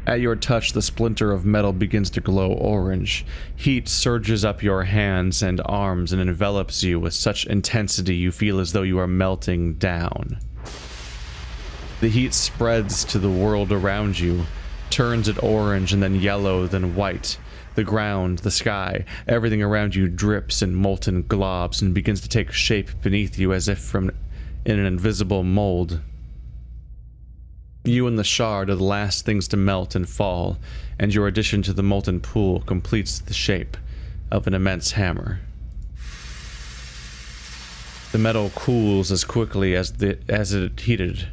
At your touch, the splinter of metal begins to glow orange. Heat surges up your hands and arms and envelops you with such intensity you feel as though you are melting down. The heat spreads to the world around you, turns it orange and then yellow, then white. The ground, the sky, everything around you drips in molten globs and begins to take shape beneath you as if from in an invisible mold. You and the shard are the last things to melt and fall, and your addition to the molten pool completes the shape of an immense hammer. The metal cools as quickly as it heated.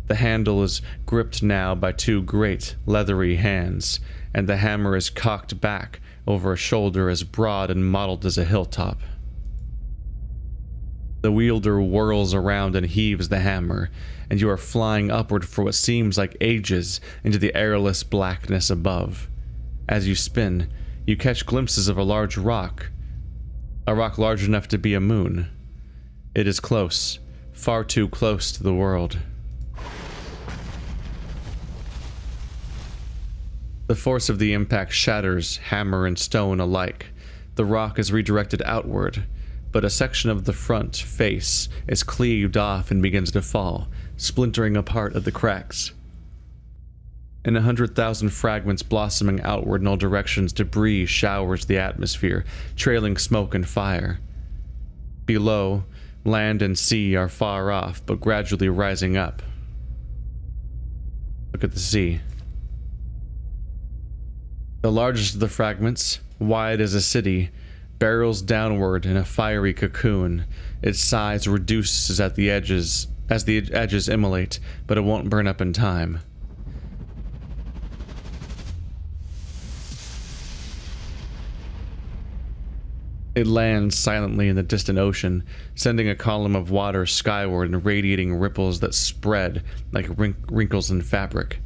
The handle is gripped now by two great, leathery hands, and the hammer is cocked back over a shoulder as broad and mottled as a hilltop. The wielder whirls around and heaves the hammer, and you are flying upward for what seems like ages into the airless blackness above. As you spin, you catch glimpses of a large rock. A rock large enough to be a moon. It is close, far too close to the world. The force of the impact shatters hammer and stone alike. The rock is redirected outward, but a section of the front face is cleaved off and begins to fall, splintering apart at the cracks. In 100,000 fragments blossoming outward in all directions, debris showers the atmosphere, trailing smoke and fire. Below, land and sea are far off, but gradually rising up. Look at the sea. The largest of the fragments, wide as a city, barrels downward in a fiery cocoon. Its size reduces at the edges as the edges immolate, but it won't burn up in time. It lands silently in the distant ocean, sending a column of water skyward and radiating ripples that spread like wrinkles in fabric.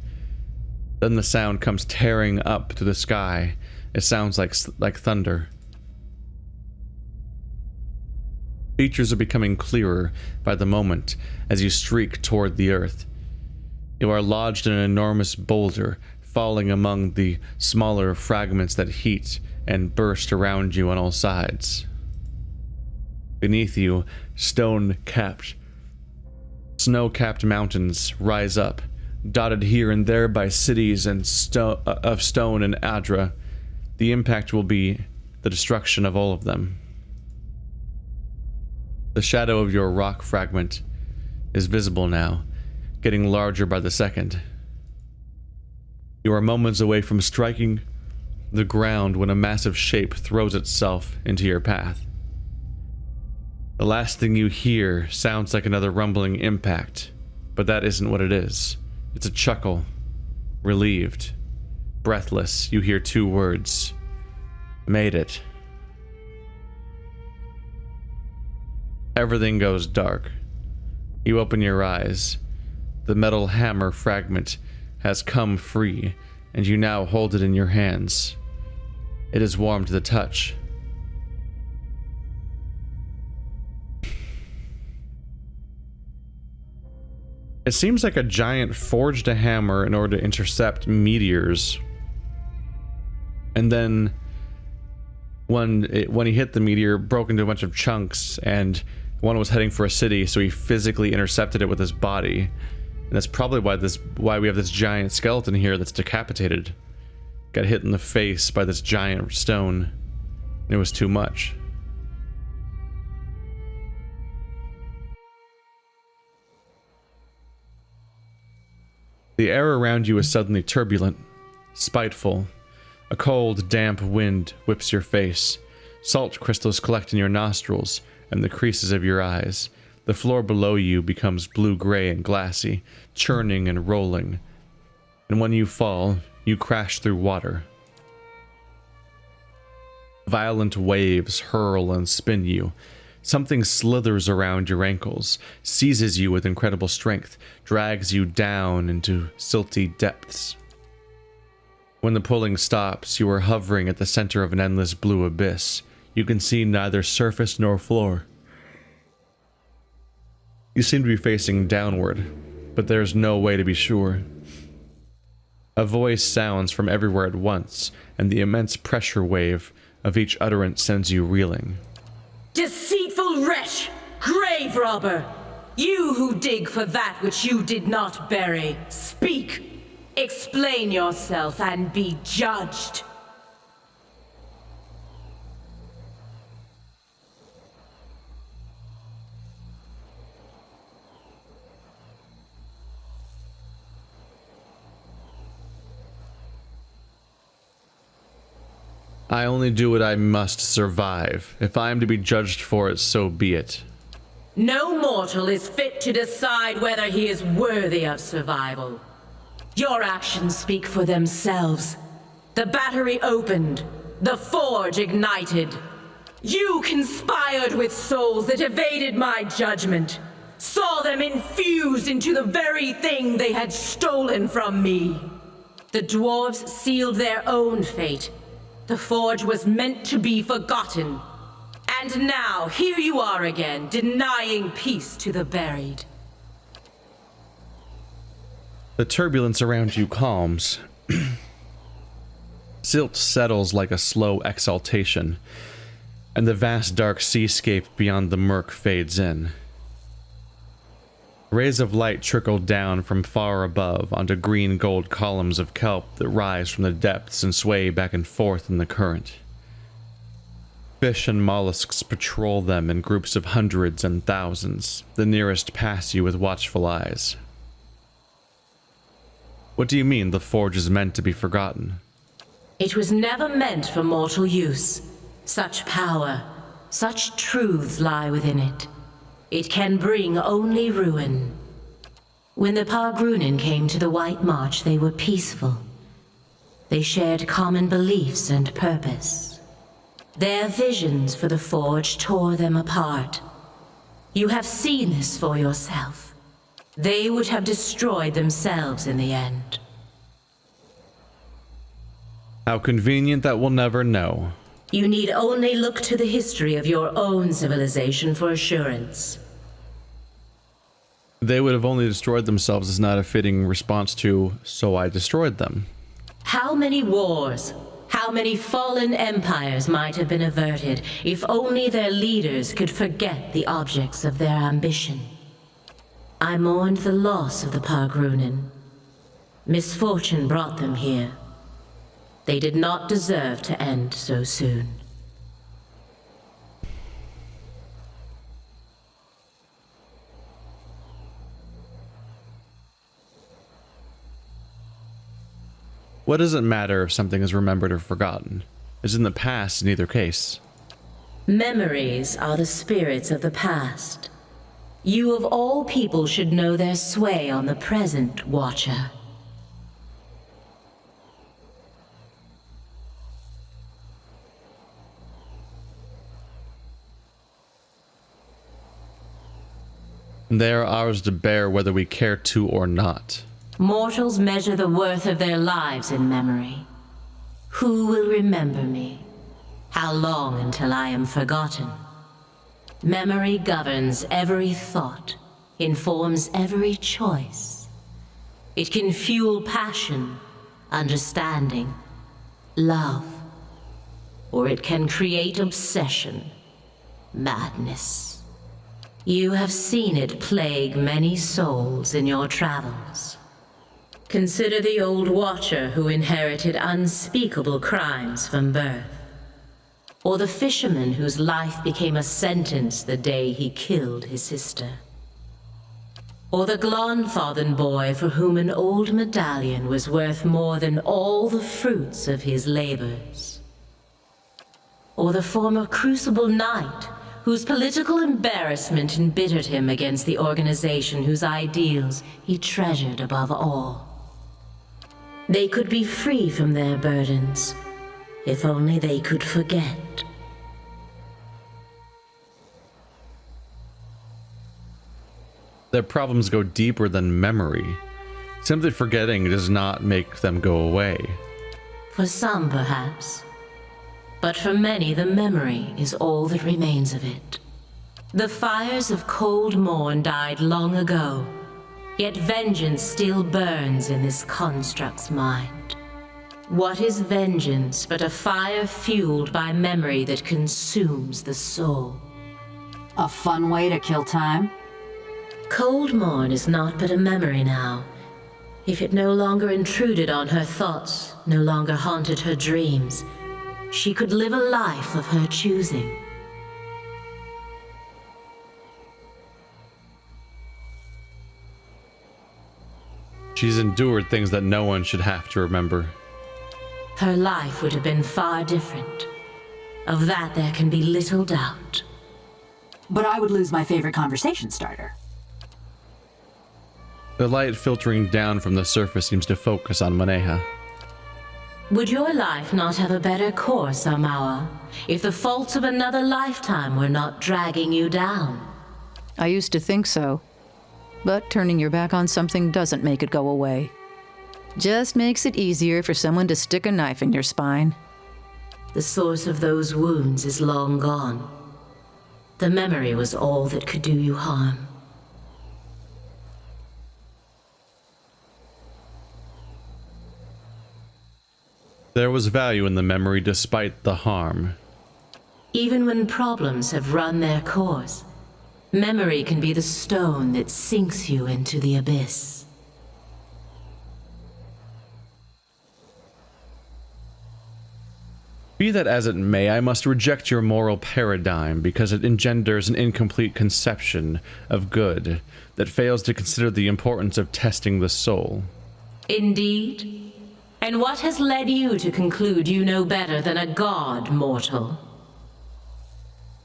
Then the sound comes tearing up to the sky. It sounds like thunder. Features are becoming clearer by the moment as you streak toward the earth. You are lodged in an enormous boulder, falling among the smaller fragments that heat and burst around you on all sides. Beneath you, snow-capped mountains rise up, dotted here and there by cities and of stone and Ondra. The impact will be the destruction of all of them. The shadow of your rock fragment is visible now, getting larger by the second. You are moments away from striking the ground when a massive shape throws itself into your path. The last thing you hear sounds like another rumbling impact, but that isn't what it is. It's a chuckle. Relieved. Breathless, you hear two words. Made it. Everything goes dark. You open your eyes. The metal hammer fragment has come free, and you now hold it in your hands. It is warm to the touch. It seems like a giant forged a hammer in order to intercept meteors. And then when he hit the meteor, it broke into a bunch of chunks, and one was heading for a city, so he physically intercepted it with his body. And that's probably why we have this giant skeleton here that's decapitated. Got hit in the face by this giant stone. And it was too much. The air around you is suddenly turbulent, spiteful. A cold, damp wind whips your face. Salt crystals collect in your nostrils and the creases of your eyes. The floor below you becomes blue-gray and glassy, churning and rolling. And when you fall, you crash through water. Violent waves hurl and spin you. Something slithers around your ankles, seizes you with incredible strength, drags you down into silty depths. When the pulling stops, you are hovering at the center of an endless blue abyss. You can see neither surface nor floor. You seem to be facing downward, but there's no way to be sure. A voice sounds from everywhere at once, and the immense pressure wave of each utterance sends you reeling. Deceitful wretch! Grave robber! You who dig for that which you did not bury, speak! Explain yourself and be judged! I only do what I must survive. If I am to be judged for it, so be it. No mortal is fit to decide whether he is worthy of survival. Your actions speak for themselves. The battery opened. The forge ignited. You conspired with souls that evaded my judgment. Saw them infused into the very thing they had stolen from me. The dwarves sealed their own fate. The forge was meant to be forgotten. And now, here you are again, denying peace to the buried. The turbulence around you calms. Silt settles like a slow exaltation, and the vast dark seascape beyond the murk fades in. Rays of light trickle down from far above onto green-gold columns of kelp that rise from the depths and sway back and forth in the current. Fish and mollusks patrol them in groups of hundreds and thousands. The nearest pass you with watchful eyes. What do you mean the forge is meant to be forgotten? It was never meant for mortal use. Such power, such truths lie within it. It can bring only ruin. When the Pargrunen came to the White March, they were peaceful. They shared common beliefs and purpose. Their visions for the Forge tore them apart. You have seen this for yourself. They would have destroyed themselves in the end. How convenient that we'll never know. You need only look to the history of your own civilization for assurance. They would have only destroyed themselves is not a fitting response to, so I destroyed them. How many wars, how many fallen empires might have been averted if only their leaders could forget the objects of their ambition? I mourned the loss of the Pargrunen. Misfortune brought them here. They did not deserve to end so soon. What does it matter if something is remembered or forgotten? It's in the past in either case. Memories are the spirits of the past. You of all people should know their sway on the present, Watcher. They are ours to bear whether we care to or not. Mortals measure the worth of their lives in memory. Who will remember me? How long until I am forgotten? Memory governs every thought, informs every choice. It can fuel passion, understanding, love, or it can create obsession, madness. You have seen it plague many souls in your travels. Consider the old Watcher who inherited unspeakable crimes from birth. Or the fisherman whose life became a sentence the day he killed his sister. Or the Glonfathen boy for whom an old medallion was worth more than all the fruits of his labors. Or the former Crucible Knight whose political embarrassment embittered him against the organization whose ideals he treasured above all. They could be free from their burdens, if only they could forget. Their problems go deeper than memory. Simply forgetting does not make them go away. For some, perhaps. But for many, the memory is all that remains of it. The fires of Cold Morn died long ago, yet vengeance still burns in this construct's mind. What is vengeance but a fire fueled by memory that consumes the soul? A fun way to kill time? Cold Morn is not but a memory now. If it no longer intruded on her thoughts, no longer haunted her dreams, she could live a life of her choosing. She's endured things that no one should have to remember. Her life would have been far different. Of that there can be little doubt. But I would lose my favorite conversation starter. The light filtering down from the surface seems to focus on Maneha. Would your life not have a better course, Amawa, if the faults of another lifetime were not dragging you down? I used to think so. But turning your back on something doesn't make it go away. Just makes it easier for someone to stick a knife in your spine. The source of those wounds is long gone. The memory was all that could do you harm. There was value in the memory despite the harm. Even when problems have run their course, memory can be the stone that sinks you into the abyss. Be that as it may, I must reject your moral paradigm because it engenders an incomplete conception of good that fails to consider the importance of testing the soul. Indeed? And what has led you to conclude you know better than a god, mortal?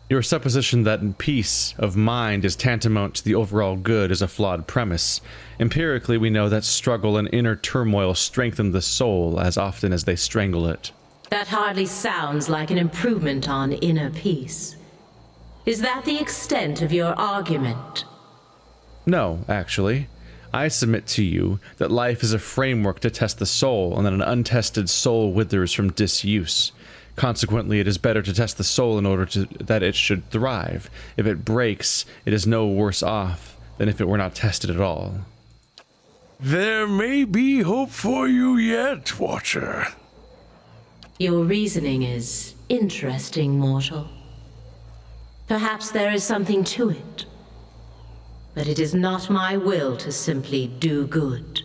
Your supposition that peace of mind is tantamount to the overall good is a flawed premise. Empirically, we know that struggle and inner turmoil strengthen the soul as often as they strangle it. That hardly sounds like an improvement on inner peace. Is that the extent of your argument? No, actually. I submit to you that life is a framework to test the soul, and that an untested soul withers from disuse. Consequently, it is better to test the soul in order that it should thrive. If it breaks, it is no worse off than if it were not tested at all. There may be hope for you yet, Watcher. Your reasoning is interesting, mortal. Perhaps there is something to it. But it is not my will to simply do good.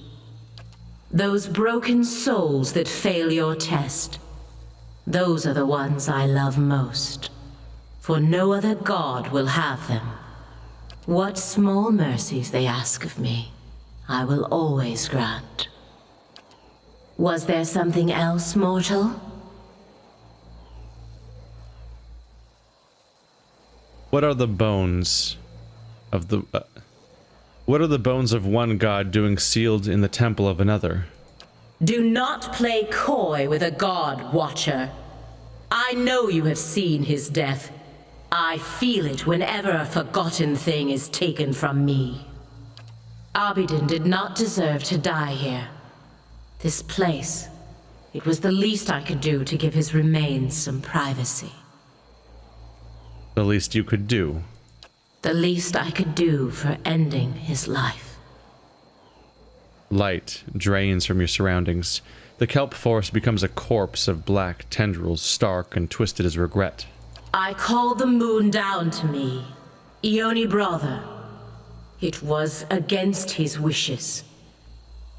Those broken souls that fail your test, those are the ones I love most, for no other god will have them. What small mercies they ask of me, I will always grant. Was there something else, mortal? What are the bones of the... what are the bones of one god doing sealed in the temple of another? Do not play coy with a god, Watcher. I know you have seen his death. I feel it whenever a forgotten thing is taken from me. Abidin did not deserve to die here. This place, it was the least I could do to give his remains some privacy. The least you could do. The least I could do for ending his life. Light drains from your surroundings. The kelp forest becomes a corpse of black tendrils, stark and twisted as regret. I called the moon down to me, Ione brother. It was against his wishes.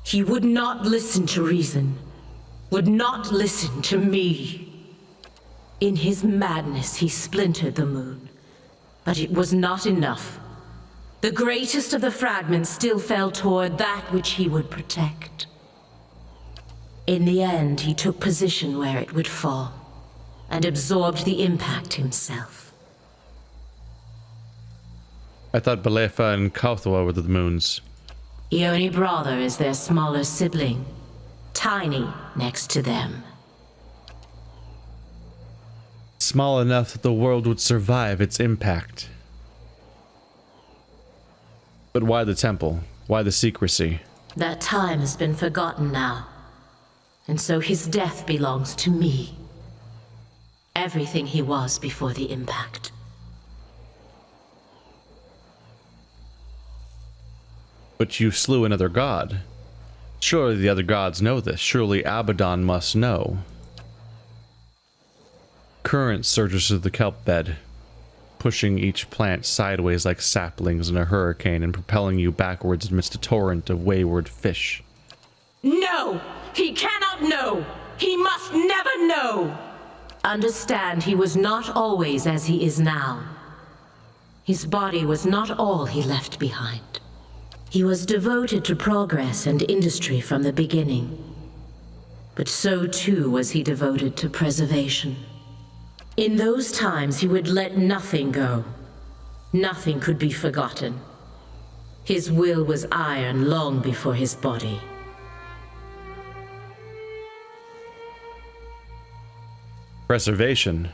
He would not listen to reason, would not listen to me. In his madness, he splintered the moon, but it was not enough. The greatest of the fragments still fell toward that which he would protect. In the end, he took position where it would fall, and absorbed the impact himself. I thought Balefa and Kaoto were the moons. Ione brother is their smaller sibling, tiny next to them. Small enough that the world would survive its impact. But why the temple? Why the secrecy? That time has been forgotten now, and so his death belongs to me. Everything he was before the impact. But you slew another god. Surely the other gods know this. Surely Abaddon must know. Current surges through the kelp bed, pushing each plant sideways like saplings in a hurricane and propelling you backwards amidst a torrent of wayward fish. No! He cannot know! He must never know! Understand, he was not always as he is now. His body was not all he left behind. He was devoted to progress and industry from the beginning. But so too was he devoted to preservation. In those times he would let nothing go. Nothing could be forgotten. His will was iron long before his body. Preservation.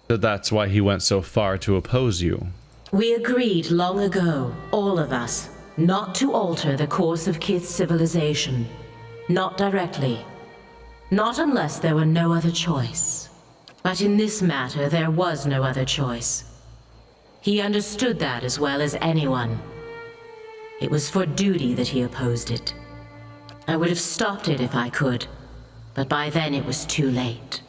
So that's why he went so far to oppose you. We agreed long ago, all of us, not to alter the course of Kith's civilization. Not directly. Not unless there were no other choice. But in this matter, there was no other choice. He understood that as well as anyone. It was for duty that he opposed it. I would have stopped it if I could, but by then it was too late.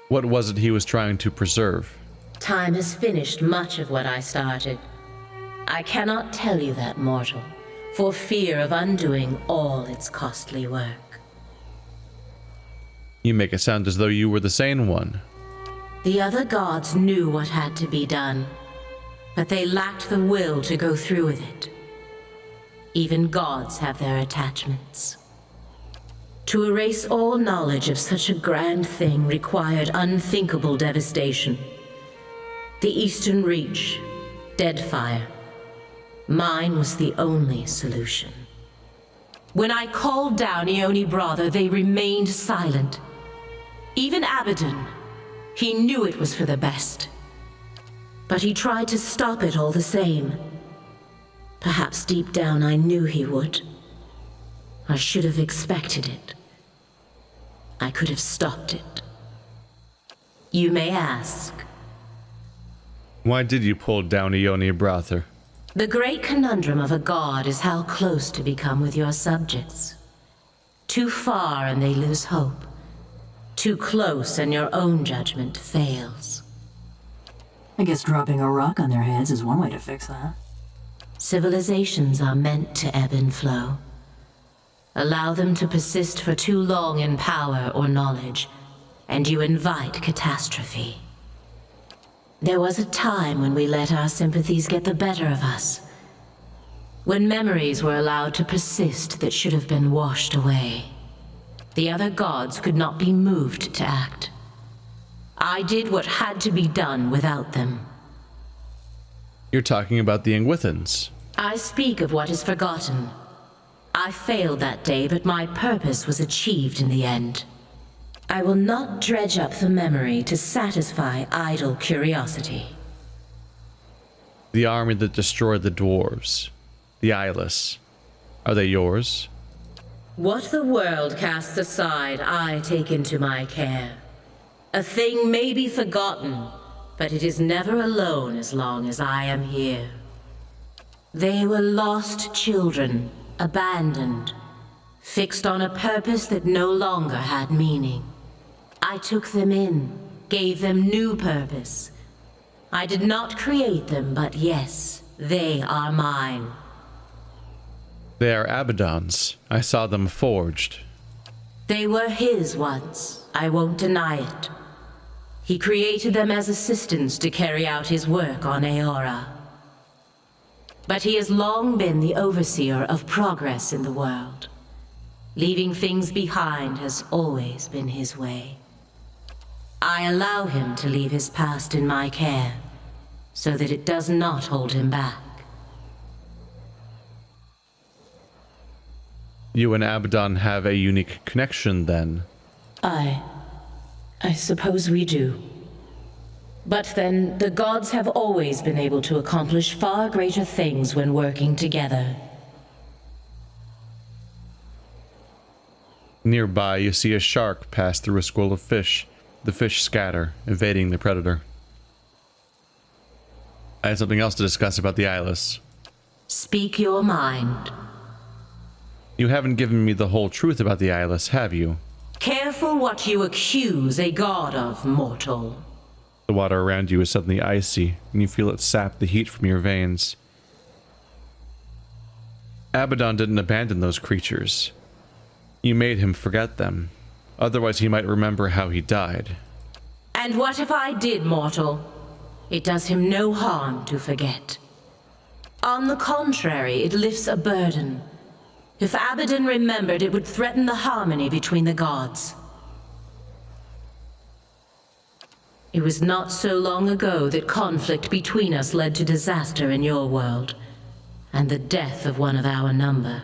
What was it he was trying to preserve? Time has finished much of what I started. I cannot tell you that, mortal, for fear of undoing all its costly work. You make it sound as though you were the sane one. The other gods knew what had to be done, but they lacked the will to go through with it. Even gods have their attachments. To erase all knowledge of such a grand thing required unthinkable devastation. The Eastern Reach, Deadfire. Mine was the only solution. When I called down Ione brother, they remained silent. Even Abaddon, he knew it was for the best. But he tried to stop it all the same. Perhaps deep down I knew he would. I should have expected it. I could have stopped it. You may ask. Why did you pull down Ione brother? The great conundrum of a god is how close to become with your subjects. Too far and they lose hope. Too close and your own judgment fails. I guess dropping a rock on their heads is one way to fix that. Civilizations are meant to ebb and flow. Allow them to persist for too long in power or knowledge, and you invite catastrophe. There was a time when we let our sympathies get the better of us. When memories were allowed to persist that should have been washed away. The other gods could not be moved to act. I did what had to be done without them. You're talking about the Ingwithans. I speak of what is forgotten. I failed that day, but my purpose was achieved in the end. I will not dredge up the memory to satisfy idle curiosity. The army that destroyed the dwarves, the eyeless, are they yours? What the world casts aside, I take into my care. A thing may be forgotten, but it is never alone as long as I am here. They were lost children, abandoned, fixed on a purpose that no longer had meaning. I took them in, gave them new purpose. I did not create them, but yes, they are mine. They are Abaddon's. I saw them forged. They were his once, I won't deny it. He created them as assistants to carry out his work on Eora. But he has long been the overseer of progress in the world. Leaving things behind has always been his way. I allow him to leave his past in my care, so that it does not hold him back. You and Abaddon have a unique connection, then. I suppose we do. But then, the gods have always been able to accomplish far greater things when working together. Nearby, you see a shark pass through a school of fish. The fish scatter, evading the predator. I had something else to discuss about the eyeless. Speak your mind. You haven't given me the whole truth about the eyeless, have you? Careful what you accuse a god of, mortal. The water around you is suddenly icy, and you feel it sap the heat from your veins. Abaddon didn't abandon those creatures. You made him forget them. Otherwise, he might remember how he died. And what if I did, mortal? It does him no harm to forget. On the contrary, it lifts a burden. If Abaddon remembered, it would threaten the harmony between the gods. It was not so long ago that conflict between us led to disaster in your world, and the death of one of our number.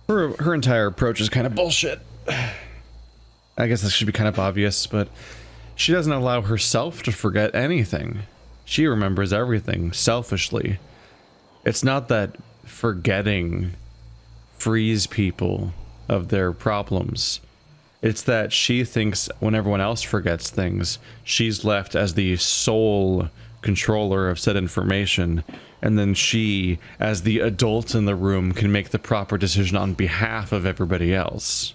Her entire approach is kind of bullshit. I guess this should be kind of obvious, but she doesn't allow herself to forget anything. She remembers everything, selfishly. It's not that forgetting frees people of their problems. It's that she thinks when everyone else forgets things, she's left as the sole controller of said information, and then she, as the adult in the room, can make the proper decision on behalf of everybody else.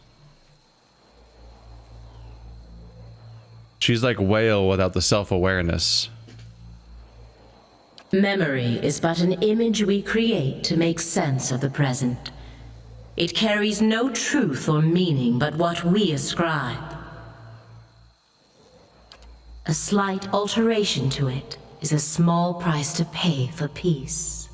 She's like Whale without the self-awareness. Memory is but an image we create to make sense of the present. It carries no truth or meaning but what we ascribe. A slight alteration to it is a small price to pay for peace.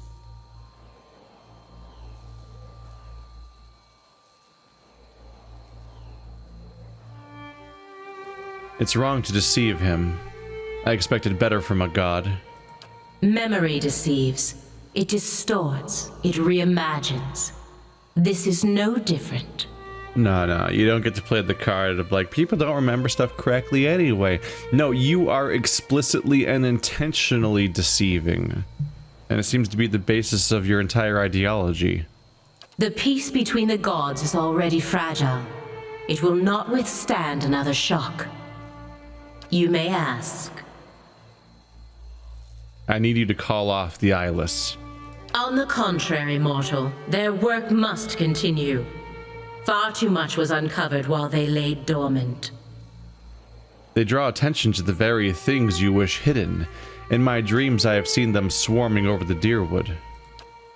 It's wrong to deceive him. I expected better from a god. Memory deceives. It distorts. It reimagines. This is no different. No, you don't get to play the card of like, people don't remember stuff correctly anyway. No, you are explicitly and intentionally deceiving. And it seems to be the basis of your entire ideology. The peace between the gods is already fragile. It will not withstand another shock. You may ask. I need you to call off the eyeless. On the contrary, mortal, their work must continue. Far too much was uncovered while they lay dormant. They draw attention to the very things you wish hidden. In my dreams, I have seen them swarming over the Deerwood.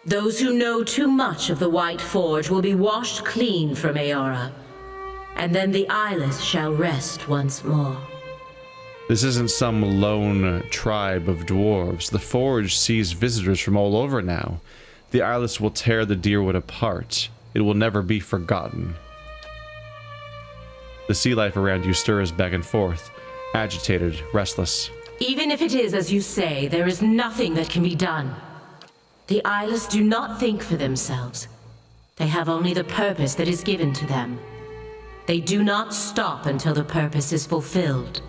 Those who know too much of the White Forge will be washed clean from Eora, and then the eyeless shall rest once more. This isn't some lone tribe of dwarves. The Forge sees visitors from all over now. The eyeless will tear the Deerwood apart. It will never be forgotten. The sea life around you stirs back and forth, agitated, restless. Even if it is as you say, there is nothing that can be done. The eyeless do not think for themselves. They have only the purpose that is given to them. They do not stop until the purpose is fulfilled.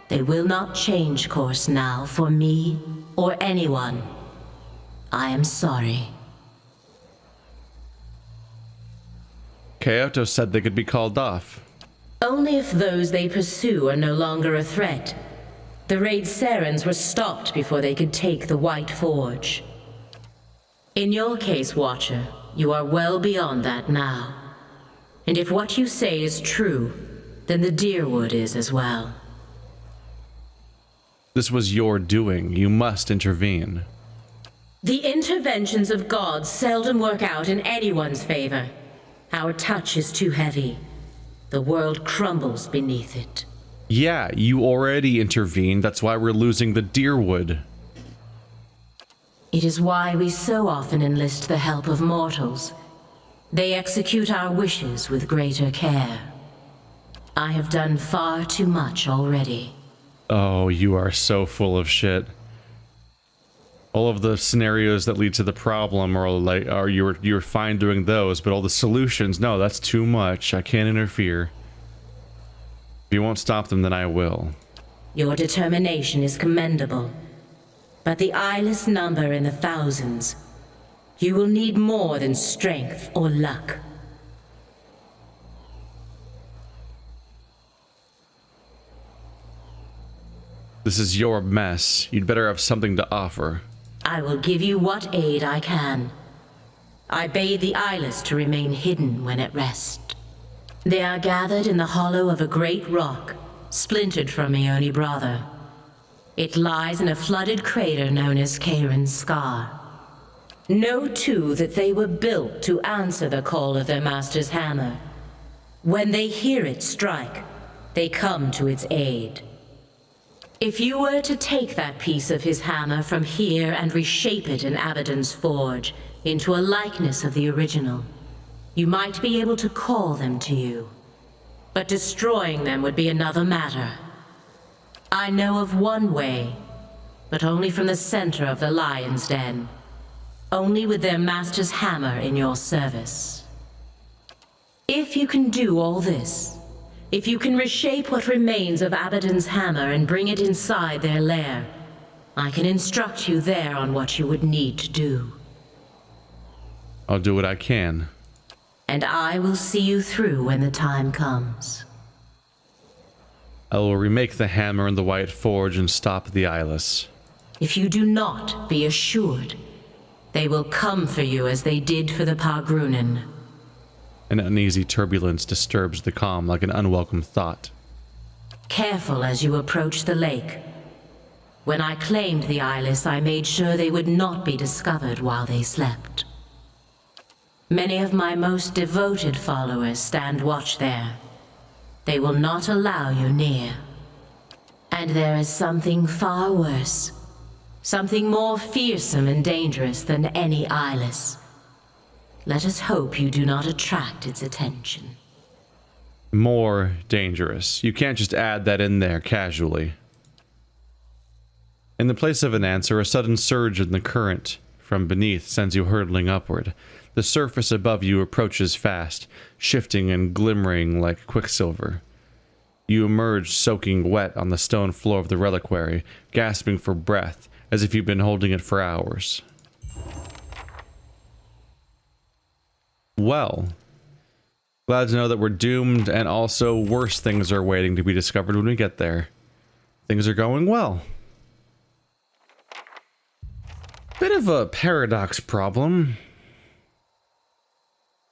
They will not change course now for me or anyone. I am sorry. Kaoto said they could be called off. Only if those they pursue are no longer a threat. The raid Sarens were stopped before they could take the White Forge. In your case, Watcher, you are well beyond that now. And if what you say is true, then the Deerwood is as well. This was your doing. You must intervene. The interventions of gods seldom work out in anyone's favor. Our touch is too heavy. The world crumbles beneath it. Yeah, you already intervened. That's why we're losing the Deerwood. It is why we so often enlist the help of mortals. They execute our wishes with greater care. I have done far too much already. Oh, you are so full of shit. All of the scenarios that lead to the problem are you're fine doing those, but all the solutions, no, that's too much. I can't interfere. If you won't stop them, then I will. Your determination is commendable, but the eyeless number in the thousands. You will need more than strength or luck. This is your mess. You'd better have something to offer. I will give you what aid I can. I bade the eyeless to remain hidden when at rest. They are gathered in the hollow of a great rock, splintered from Ione Brother. It lies in a flooded crater known as Kairon's Scar. Know too that they were built to answer the call of their master's hammer. When they hear it strike, they come to its aid. If you were to take that piece of his hammer from here and reshape it in Abaddon's forge into a likeness of the original, you might be able to call them to you. But destroying them would be another matter. I know of one way, but only from the center of the Lion's Den. Only with their master's hammer in your service. If you can do all this, if you can reshape what remains of Abaddon's hammer and bring it inside their lair, I can instruct you there on what you would need to do. I'll do what I can. And I will see you through when the time comes. I will remake the hammer in the White Forge and stop the eyeless. If you do not, be assured, they will come for you as they did for the Pargrunen. An uneasy turbulence disturbs the calm like an unwelcome thought. Careful as you approach the lake. When I claimed the eyeless, I made sure they would not be discovered while they slept. Many of my most devoted followers stand watch there. They will not allow you near. And there is something far worse. Something more fearsome and dangerous than any eyeless. Let us hope you do not attract its attention. More dangerous. You can't just add that in there casually. In the place of an answer, a sudden surge in the current from beneath sends you hurtling upward. The surface above you approaches fast, shifting and glimmering like quicksilver. You emerge soaking wet on the stone floor of the reliquary, gasping for breath, as if you've been holding it for hours. Well, glad to know that we're doomed, and also worse things are waiting to be discovered when we get there. Things are going well. Bit of a paradox problem.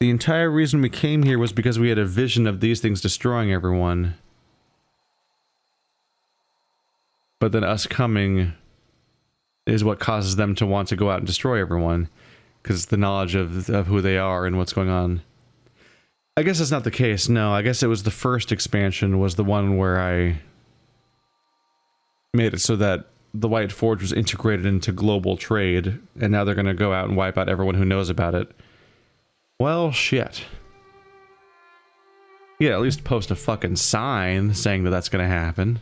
The entire reason we came here was because we had a vision of these things destroying everyone. But then us coming is what causes them to want to go out and destroy everyone. Because it's the knowledge of who they are and what's going on. I guess that's not the case, no. I guess it was the first expansion was the one where I made it so that the White Forge was integrated into global trade, and now they're going to go out and wipe out everyone who knows about it. Well, shit. Yeah, at least post a fucking sign saying that that's going to happen.